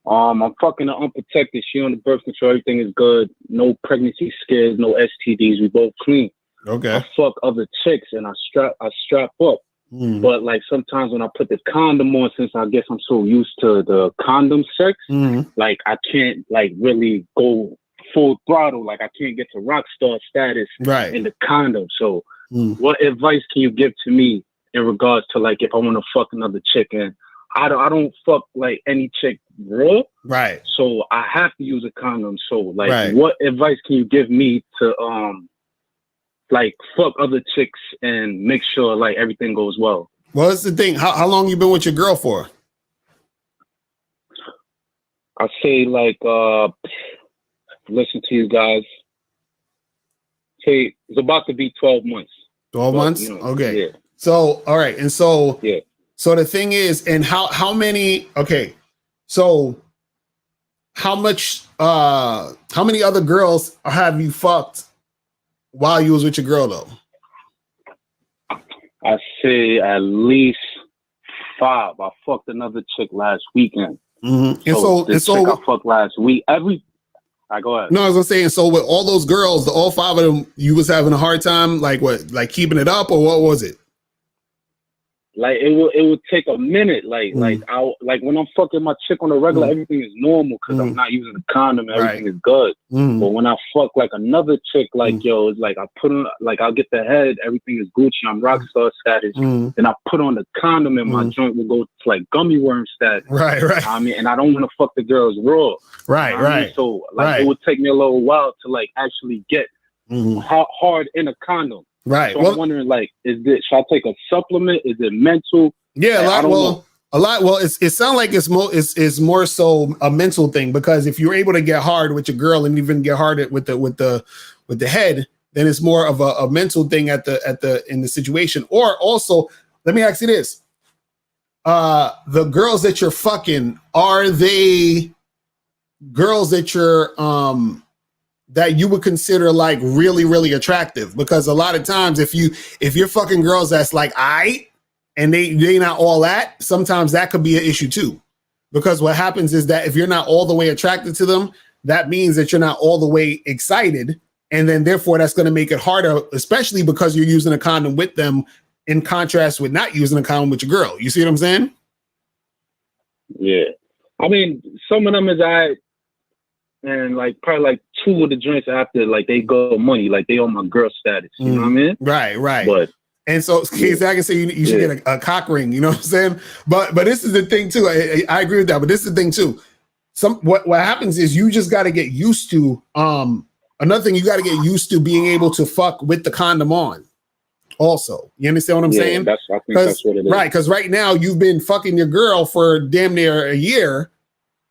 Speaker 11: I'm fucking her unprotected. She on the birth control. Everything is good. No pregnancy scares. No STDs. We both clean.
Speaker 1: Okay.
Speaker 11: I fuck other chicks and I strap up. But like sometimes when I put the condom on, since I guess I'm so used to the condom sex, like I can't like really go full throttle. Like I can't get to rock star status in the condom. So what advice can you give to me in regards to like if I want to fuck another chick, and I don't fuck like any chick raw.
Speaker 1: Right.
Speaker 11: So I have to use a condom. So like what advice can you give me to like fuck other chicks and make sure like everything goes well?
Speaker 1: Well, that's the thing. How long you been with your girl for?
Speaker 11: I say like listen to you guys. Say it's about to be 12 months.
Speaker 1: 12 months? Okay. Yeah. So all right. And so so the thing is, and how many so how many other girls have you fucked while you was with your girl though?
Speaker 11: I say at least 5. I fucked another chick last weekend.
Speaker 1: And so
Speaker 11: chick I fucked last week. I go ahead.
Speaker 1: No, I was gonna say, and so with all those girls, all 5 of them, you was having a hard time, like what, like keeping it up, or what was it?
Speaker 11: Like it would take a minute. Like when I'm fucking my chick on the regular, everything is normal because I'm not using a condom. Everything is good. But when I fuck like another chick, like yo, it's like I put on, like I'll get the head, everything is Gucci. I'm rockstar status. Then I put on the condom and my joint will go to like gummy worm status.
Speaker 1: Right.
Speaker 11: I mean, and I don't want to fuck the girls raw.
Speaker 1: Right.
Speaker 11: So like it would take me a little while to like actually get hard in a condom.
Speaker 1: Right.
Speaker 11: So I'm wondering, like, should I take a supplement? Is it mental?
Speaker 1: Yeah, a lot. Well, it sounds like it's more so a mental thing, because if you're able to get hard with your girl and even get hard with the head, then it's more of a mental thing in the situation. Or also, let me ask you this: the girls that you're fucking, are they girls that you're that you would consider like really, really attractive? Because a lot of times if you're fucking girls that's like and they not all that, sometimes that could be an issue too. because what happens is that if you're not all the way attracted to them, that means that you're not all the way excited. And then therefore that's going to make it harder, especially because you're using a condom with them in contrast with not using a condom with your girl. You see what I'm saying?
Speaker 11: Yeah. I mean, some of them is and like probably like 2 of the joints after, like they go money, like they on my girl status. You know what I mean?
Speaker 1: Right.
Speaker 11: But
Speaker 1: and so Case, I can say you should get a cock ring, you know what I'm saying? But this is the thing too. I agree with that, but this is the thing too. What happens is you just got to get used to another thing. You got to get used to being able to fuck with the condom on. Also, you understand what I'm saying?
Speaker 11: I think that's what it is.
Speaker 1: Right, because right now you've been fucking your girl for damn near a year,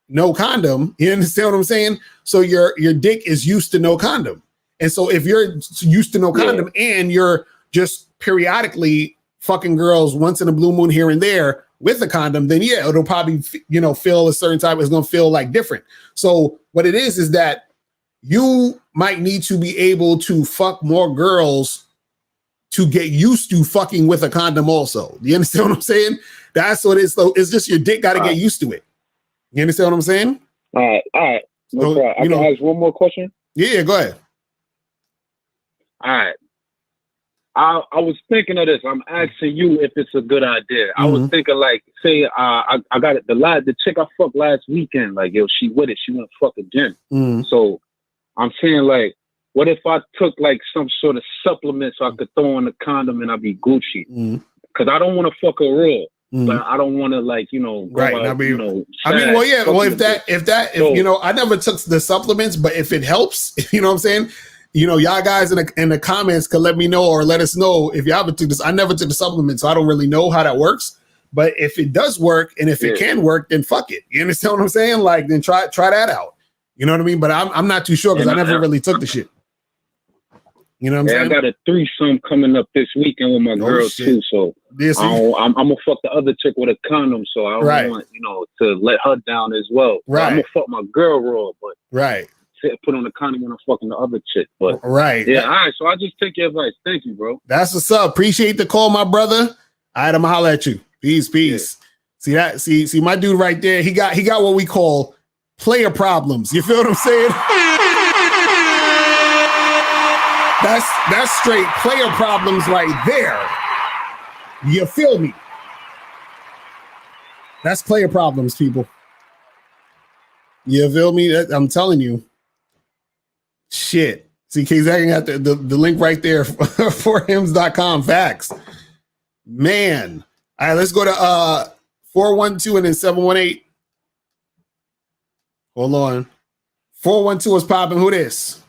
Speaker 1: no condom. You understand what I'm saying? So your dick is used to no condom, and so if you're used to no condom and you're just periodically fucking girls once in a blue moon here and there with a condom, then yeah, it'll probably feel a certain type. It's gonna feel like different. So what it is that you might need to be able to fuck more girls to get used to fucking with a condom also. You understand what I'm saying? That's what it is. So it's just your dick got to get used to it. You understand what I'm saying?
Speaker 11: All right. No problem. I can ask one more question?
Speaker 1: Yeah, go ahead.
Speaker 11: All right. I was thinking of this. I'm asking you if it's a good idea. I was thinking like, say, I got it. The chick I fucked last weekend, like, yo, she with it. She went fuck again. So I'm saying like, what if I took like some sort of supplement so I could throw on the condom and I'd be Gucci? Because I don't want to fuck her real, but I don't want to like,
Speaker 1: right. I mean, well, yeah. Well, if I never took the supplements, but if it helps, you know what I'm saying? Y'all guys in the comments could let me know or let us know if y'all ever took this. I never took the supplement, so I don't really know how that works. But if it does work and if it can work, then fuck it. You understand what I'm saying? Like, then try that out. You know what I mean? But I'm not too sure because I never really took the shit. You know what I'm saying?
Speaker 11: I got a threesome coming up this weekend with my girl too. So I'm gonna fuck the other chick with a condom. So I don't want to let her down as well.
Speaker 1: Right.
Speaker 11: I'm gonna fuck my girl raw, but
Speaker 1: right.
Speaker 11: Put on the condom when I'm fucking the other chick. But
Speaker 1: right.
Speaker 11: Yeah. All right. So I just take your advice. Thank you, bro.
Speaker 1: That's what's up. Appreciate the call, my brother. All right, I'm gonna holler at you. Peace. Yeah. See my dude right there. He got what we call player problems. You feel what I'm saying? That's straight player problems right there. You feel me? That's player problems, people. You feel me? I'm telling you. Shit. See, K-Zag got the link right there for hims.com. Facts. Man. All right, let's go to 412 and then 718. Hold on. 412 is popping. Who this?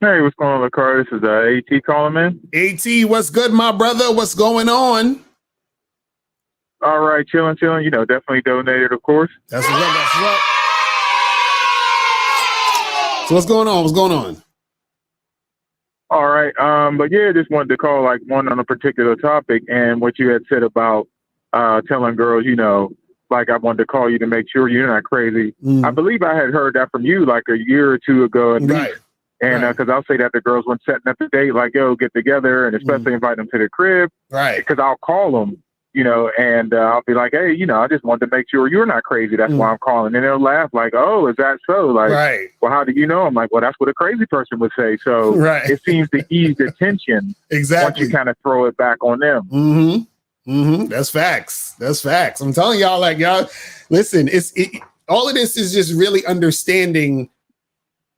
Speaker 13: Hey, what's going on, Locario? This is AT calling, man.
Speaker 1: AT, what's good, my brother? What's going on?
Speaker 13: All right, chilling. Definitely donated, of course.
Speaker 1: That's what's up. So what's going on?
Speaker 13: All right, but yeah, just wanted to call like one on a particular topic and what you had said about telling girls, like I wanted to call you to make sure you're not crazy. I believe I had heard that from you like a year or two ago at least. And because I'll say that to girls when setting up the date, like, yo, get together, and especially invite them to the crib. Right. Because I'll call them, and I'll be like, hey, I just wanted to make sure you're not crazy. That's why I'm calling. And they'll laugh like, oh, is that so? Like, well, how do you know? I'm like, well, that's what a crazy person would say. So it seems to ease the tension once you kind of throw it back on them.
Speaker 1: That's facts. I'm telling y'all, like, y'all, listen, all of this is just really understanding.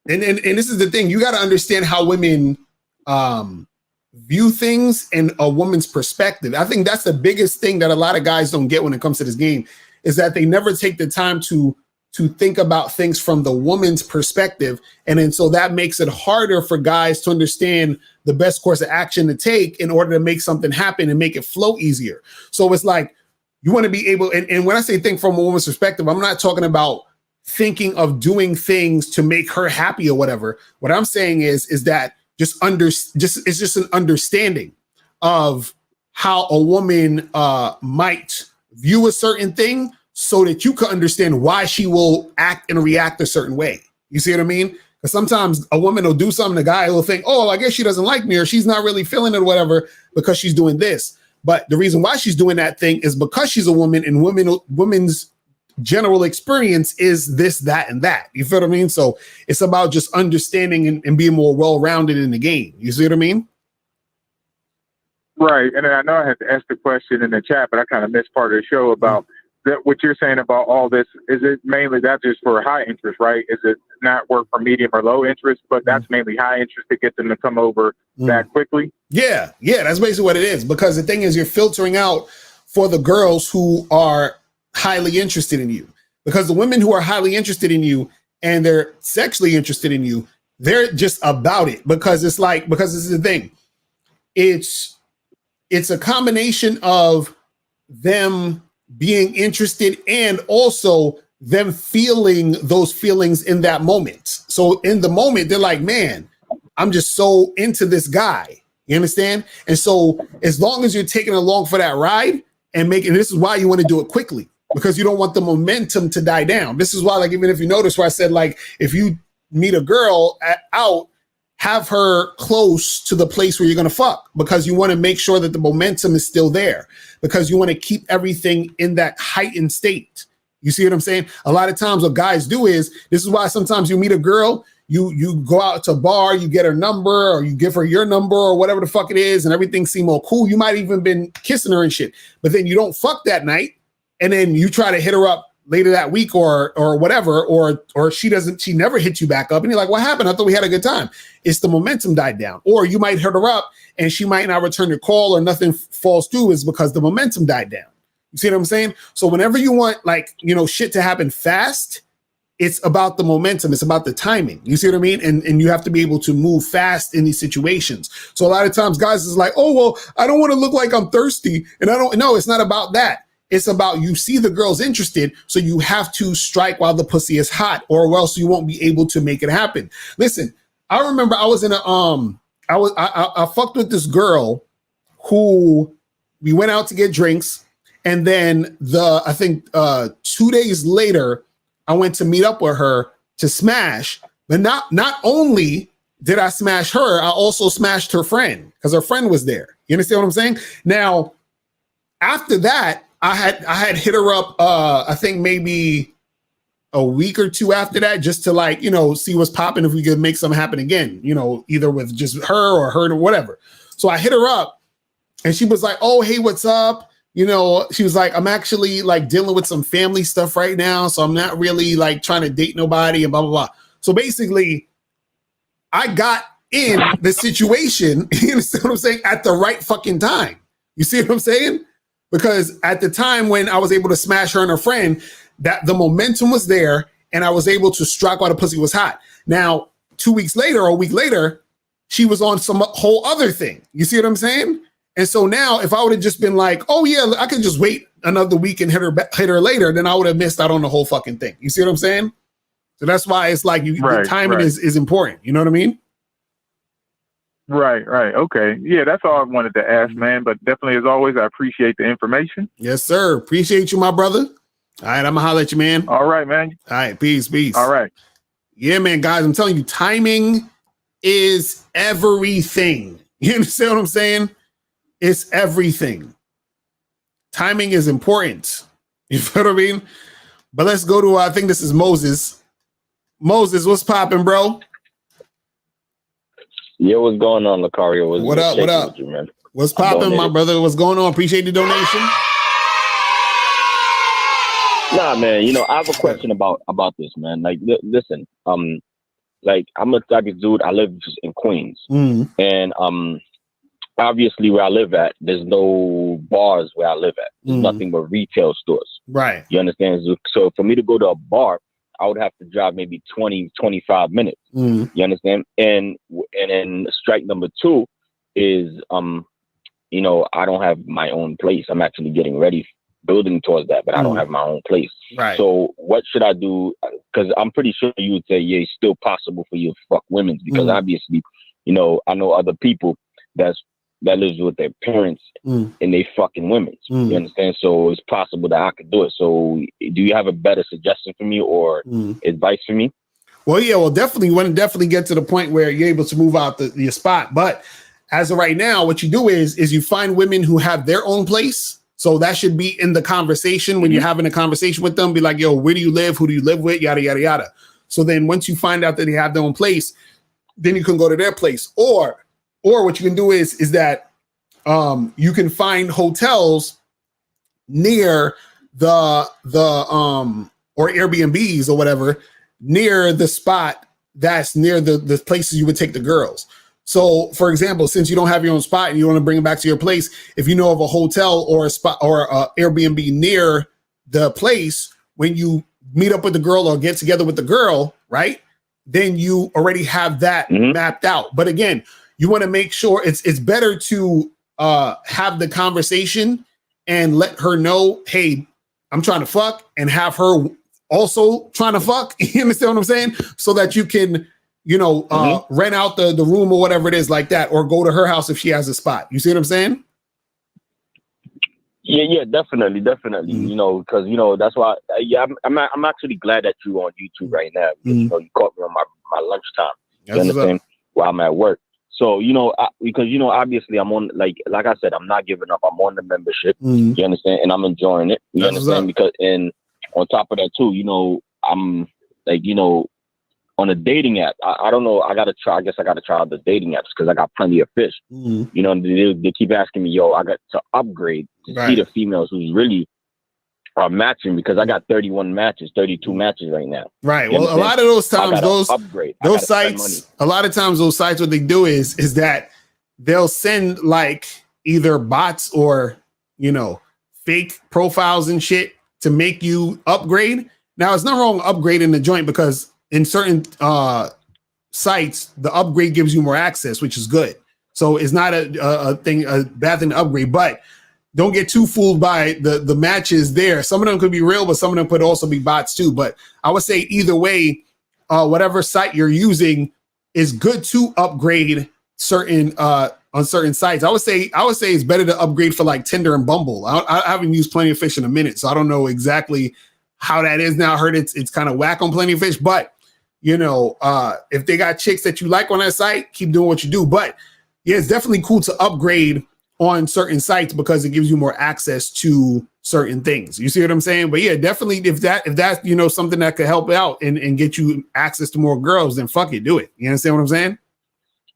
Speaker 1: And this is the thing, you got to understand how women view things and a woman's perspective. I think that's the biggest thing that a lot of guys don't get when it comes to this game, is that they never take the time to think about things from the woman's perspective. And then so that makes it harder for guys to understand the best course of action to take in order to make something happen and make it flow easier. So it's like, you want to be able, and when I say think from a woman's perspective, I'm not talking about thinking of doing things to make her happy or whatever. What I'm saying is that it's just an understanding of how a woman might view a certain thing so that you can understand why she will act and react a certain way. You see what I mean? Because sometimes a woman will do something, the guy will think, oh, I guess she doesn't like me or she's not really feeling it or whatever because she's doing this. But the reason why she's doing that thing is because she's a woman, and women's general experience is this, that, and that. You feel what I mean? So it's about just understanding and being more well-rounded in the game. You see what I mean?
Speaker 13: Right. And I know I had to ask the question in the chat, but I kind of missed part of the show about that. What you're saying about all this, is it mainly that just for high interest, right? Is it not work for medium or low interest, but that's mainly high interest to get them to come over that quickly?
Speaker 1: Yeah. Yeah. That's basically what it is. Because the thing is, you're filtering out for the girls who are highly interested in you, because the women who are highly interested in you and they're sexually interested in you, they're just about it, because it's like, because this is the thing. It's a combination of them being interested and also them feeling those feelings in that moment. So in the moment, they're like, man, I'm just so into this guy. You understand? And so as long as you're taking along for that ride and making, this is why you want to do it quickly, because you don't want the momentum to die down. This is why, like, even if you notice where I said, like, if you meet a girl out, have her close to the place where you're going to fuck, because you want to make sure that the momentum is still there, because you want to keep everything in that heightened state. You see what I'm saying? A lot of times what guys do is, this is why sometimes you meet a girl, you go out to a bar, you get her number, or you give her your number, or whatever the fuck it is, and everything seem all cool. You might even been kissing her and shit, but then you don't fuck that night, and then you try to hit her up later that week or whatever, or she never hits you back up, and you're like, what happened? I thought we had a good time. It's the momentum died down. Or you might hit her up and she might not return your call, or nothing falls through, is because the momentum died down. You see what I'm saying? So whenever you want, like, you know, shit to happen fast, it's about the momentum. It's about the timing. You see what I mean? And you have to be able to move fast in these situations. So a lot of times guys is like, oh, well, I don't want to look like I'm thirsty. And no, it's not about that. It's about, you see the girl's interested, so you have to strike while the pussy is hot, or else you won't be able to make it happen. Listen, I remember I was in I fucked with this girl who we went out to get drinks, and then I think 2 days later, I went to meet up with her to smash. But not only did I smash her, I also smashed her friend, because her friend was there. You understand what I'm saying? Now, after that, I had hit her up, I think maybe a week or two after that, just to, like, you know, see what's popping, if we could make something happen again, you know, either with just her or whatever. So I hit her up and she was like, oh, hey, what's up? You know, she was like, I'm actually, like, dealing with some family stuff right now, so I'm not really, like, trying to date nobody and blah, blah, blah. So basically, I got in the situation, you understand what I'm saying, at the right fucking time. You see what I'm saying? Because at the time when I was able to smash her and her friend, that the momentum was there, and I was able to strike while the pussy was hot. Now, 2 weeks later or a week later, she was on some whole other thing. You see what I'm saying? And so now, if I would have just been like, oh yeah, I could just wait another week and hit her later, then I would have missed out on the whole fucking thing. You see what I'm saying? So that's why it's like, the timing is important. You know what I mean?
Speaker 13: Right. Okay. Yeah, that's all I wanted to ask, man. But definitely, as always, I appreciate the information.
Speaker 1: Yes, sir. Appreciate you, my brother. All right, I'm gonna holler at you, man.
Speaker 13: All right, man.
Speaker 1: All right, peace.
Speaker 13: All right.
Speaker 1: Yeah, man, guys, I'm telling you, timing is everything. You understand what I'm saying? It's everything. Timing is important. You feel what I mean? But let's go to, I think this is Moses. Moses, what's popping, bro?
Speaker 14: Yeah, what's going on, Locario?
Speaker 1: What up?
Speaker 14: You, man?
Speaker 1: What's popping, my brother? What's going on? Appreciate the donation.
Speaker 14: Nah, man, you know, I have a question about this, man. Like, listen, like, I'm a type of dude, I live in Queens. And obviously where I live at, there's no bars where I live at. There's nothing but retail stores.
Speaker 1: Right.
Speaker 14: You understand? So for me to go to a bar, I would have to drive maybe 20, 25 minutes. You understand? And then strike number two is, you know, I don't have my own place. I'm actually getting ready, building towards that, but I don't have my own place.
Speaker 1: Right.
Speaker 14: So what should I do? Because I'm pretty sure you would say, yeah, it's still possible for you to fuck women, because obviously, you know, I know other people that lives with their parents and they fucking women. You understand? So it's possible that I could do it. So do you have a better suggestion for me or advice for me?
Speaker 1: Well, yeah, definitely. You want to definitely get to the point where you're able to move out your spot. But as of right now, what you do is you find women who have their own place. So that should be in the conversation when you're having a conversation with them. Be like, yo, where do you live? Who do you live with? Yada, yada, yada. So then once you find out that they have their own place, then you can go to their place. Or what you can do is that you can find hotels near the or Airbnbs or whatever near the spot that's near the places you would take the girls. So, for example, since you don't have your own spot and you want to bring them back to your place, if you know of a hotel or a spot or a Airbnb near the place, when you meet up with the girl or get together with the girl, right, then you already have that mapped out. But again, you want to make sure it's better to have the conversation and let her know, hey, I'm trying to fuck, and have her also trying to fuck. You understand what I'm saying? So that you can, rent out the room or whatever it is like that, or go to her house if she has a spot. You see what I'm saying?
Speaker 14: Yeah, definitely. Because that's why. I'm actually glad that you're on YouTube right now. Because, you caught me on my lunchtime. You understand? While I'm at work. So because obviously I'm on like I said, I'm not giving up. I'm on the membership. You understand? And I'm enjoying it. You understand? Because on top of that too, I'm like on a dating app. I don't know. I guess I gotta try out the dating apps because I got plenty of fish. They keep asking me, yo, I got to upgrade to see the females who's really are matching, because I got 32 matches right now.
Speaker 1: Right. Well, a lot of those times, those sites, a lot of times those sites, what they do is that they'll send like either bots or, fake profiles and shit to make you upgrade. Now, it's not wrong upgrading the joint, because in certain sites, the upgrade gives you more access, which is good. So it's not a bad thing to upgrade, but don't get too fooled by the matches there. Some of them could be real, but some of them could also be bots too. But I would say either way, whatever site you're using is good to upgrade certain on certain sites. I would say it's better to upgrade for like Tinder and Bumble. I haven't used Plenty of Fish in a minute, so I don't know exactly how that is now. I heard it's kind of whack on Plenty of Fish, but if they got chicks that you like on that site, keep doing what you do. But yeah, it's definitely cool to upgrade on certain sites because it gives you more access to certain things. You see what I'm saying? But yeah, definitely if that's something that could help out and get you access to more girls, then fuck it, do it. You understand what I'm saying?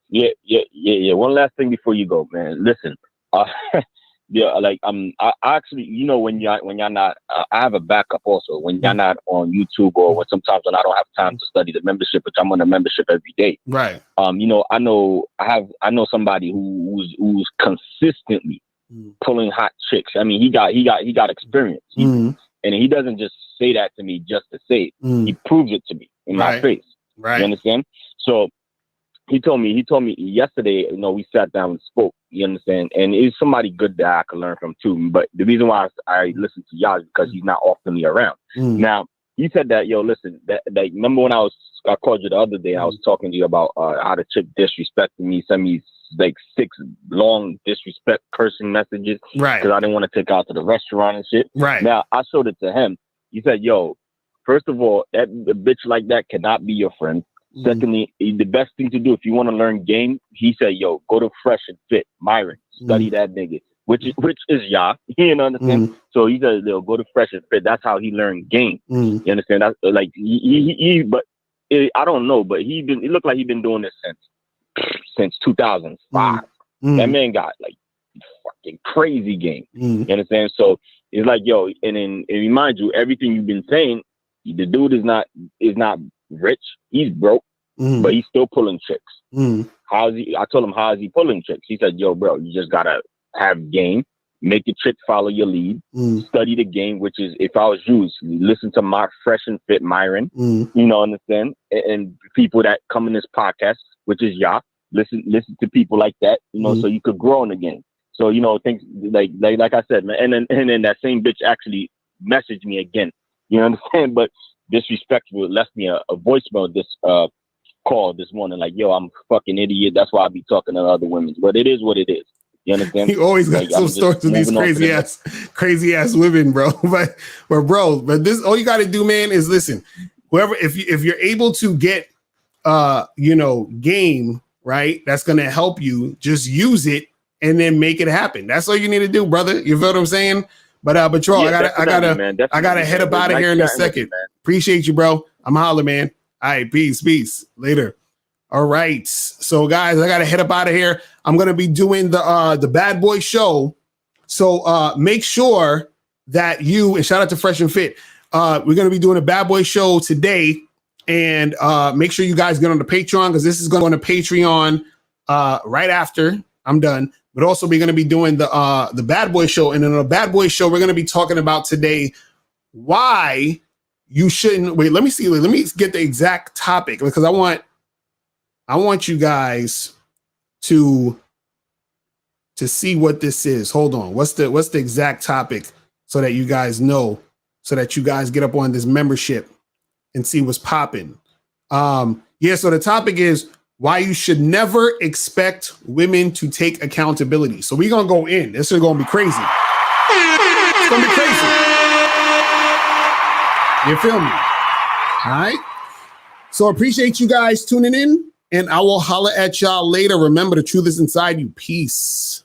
Speaker 14: Yeah. One last thing before you go, man. Listen, I actually, when you're not, I have a backup also. When you're not on YouTube, or sometimes when I don't have time to study the membership, which I'm on the membership every day. Right. I know somebody who's consistently pulling hot chicks. I mean, he got experience, and he doesn't just say that to me just to say it. He proves it to me in my face. Right. You understand? So he told me yesterday, we sat down and spoke, you understand? And it's somebody good that I could learn from too. But the reason why I listen to y'all is because he's not oftenly around. Now, he said that, yo, listen, that remember when I called you the other day, I was talking to you about how the chick disrespected me, sent me like 6 long disrespect cursing messages. Right. Because I didn't want to take out to the restaurant and shit. Right. Now, I showed it to him. He said, yo, first of all, a bitch like that cannot be your friend. Secondly, the best thing to do if you want to learn game, he said, yo, go to Fresh and Fit, Myron, study that nigga, which is y'all, you understand? So he said, yo, go to Fresh and Fit. That's how he learned game. You understand? That's like I don't know, but it looked like he's been doing this since 2005. That man got like fucking crazy game. You understand? So it's like, yo, and remind you, everything you've been saying, the dude is not rich, he's broke, but he's still pulling chicks. I told him, how is he pulling chicks? He said, yo, bro, you just gotta have game, make the chick follow your lead, study the game, which is, if I was you, listen to my Fresh and Fit Myron, understand? And people that come in this podcast, which is y'all, listen to people like that, so you could grow in the game. So, things like I said, man, and then that same bitch actually messaged me again, you understand? But disrespectful, left me a voicemail this call this morning, like, yo, I'm a fucking idiot, that's why I be talking to other women. But it is what it is. You understand?
Speaker 1: You always got some stories with these crazy ass women, bro. but this, all you got to do, man, is listen. Whoever, if you're able to get game, right, that's gonna help you. Just use it and then make it happen. That's all you need to do, brother. You feel what I'm saying? But Troll,
Speaker 14: Yeah,
Speaker 1: I gotta head up out of here in a second. Appreciate you, bro. I'm hollering, man. All right, peace. Later. All right. So guys, I gotta head up out of here. I'm gonna be doing the Bad Boy show. So make sure that you, and shout out to Fresh and Fit. We're gonna be doing a Bad Boy show today. And make sure you guys get on the Patreon, because this is going to Patreon right after I'm done. But also we're going to be doing the Bad Boy show. And in the Bad Boy show, we're going to be talking about today why you shouldn't wait. Let me see. Let me get the exact topic, because I want you guys to see what this is. Hold on. What's the exact topic, so that you guys know, so that you guys get up on this membership and see what's popping. So the topic is why you should never expect women to take accountability. So we're gonna go in. This is gonna be crazy. It's gonna be crazy. You feel me? All right. So appreciate you guys tuning in, and I will holler at y'all later. Remember, the truth is inside you. Peace.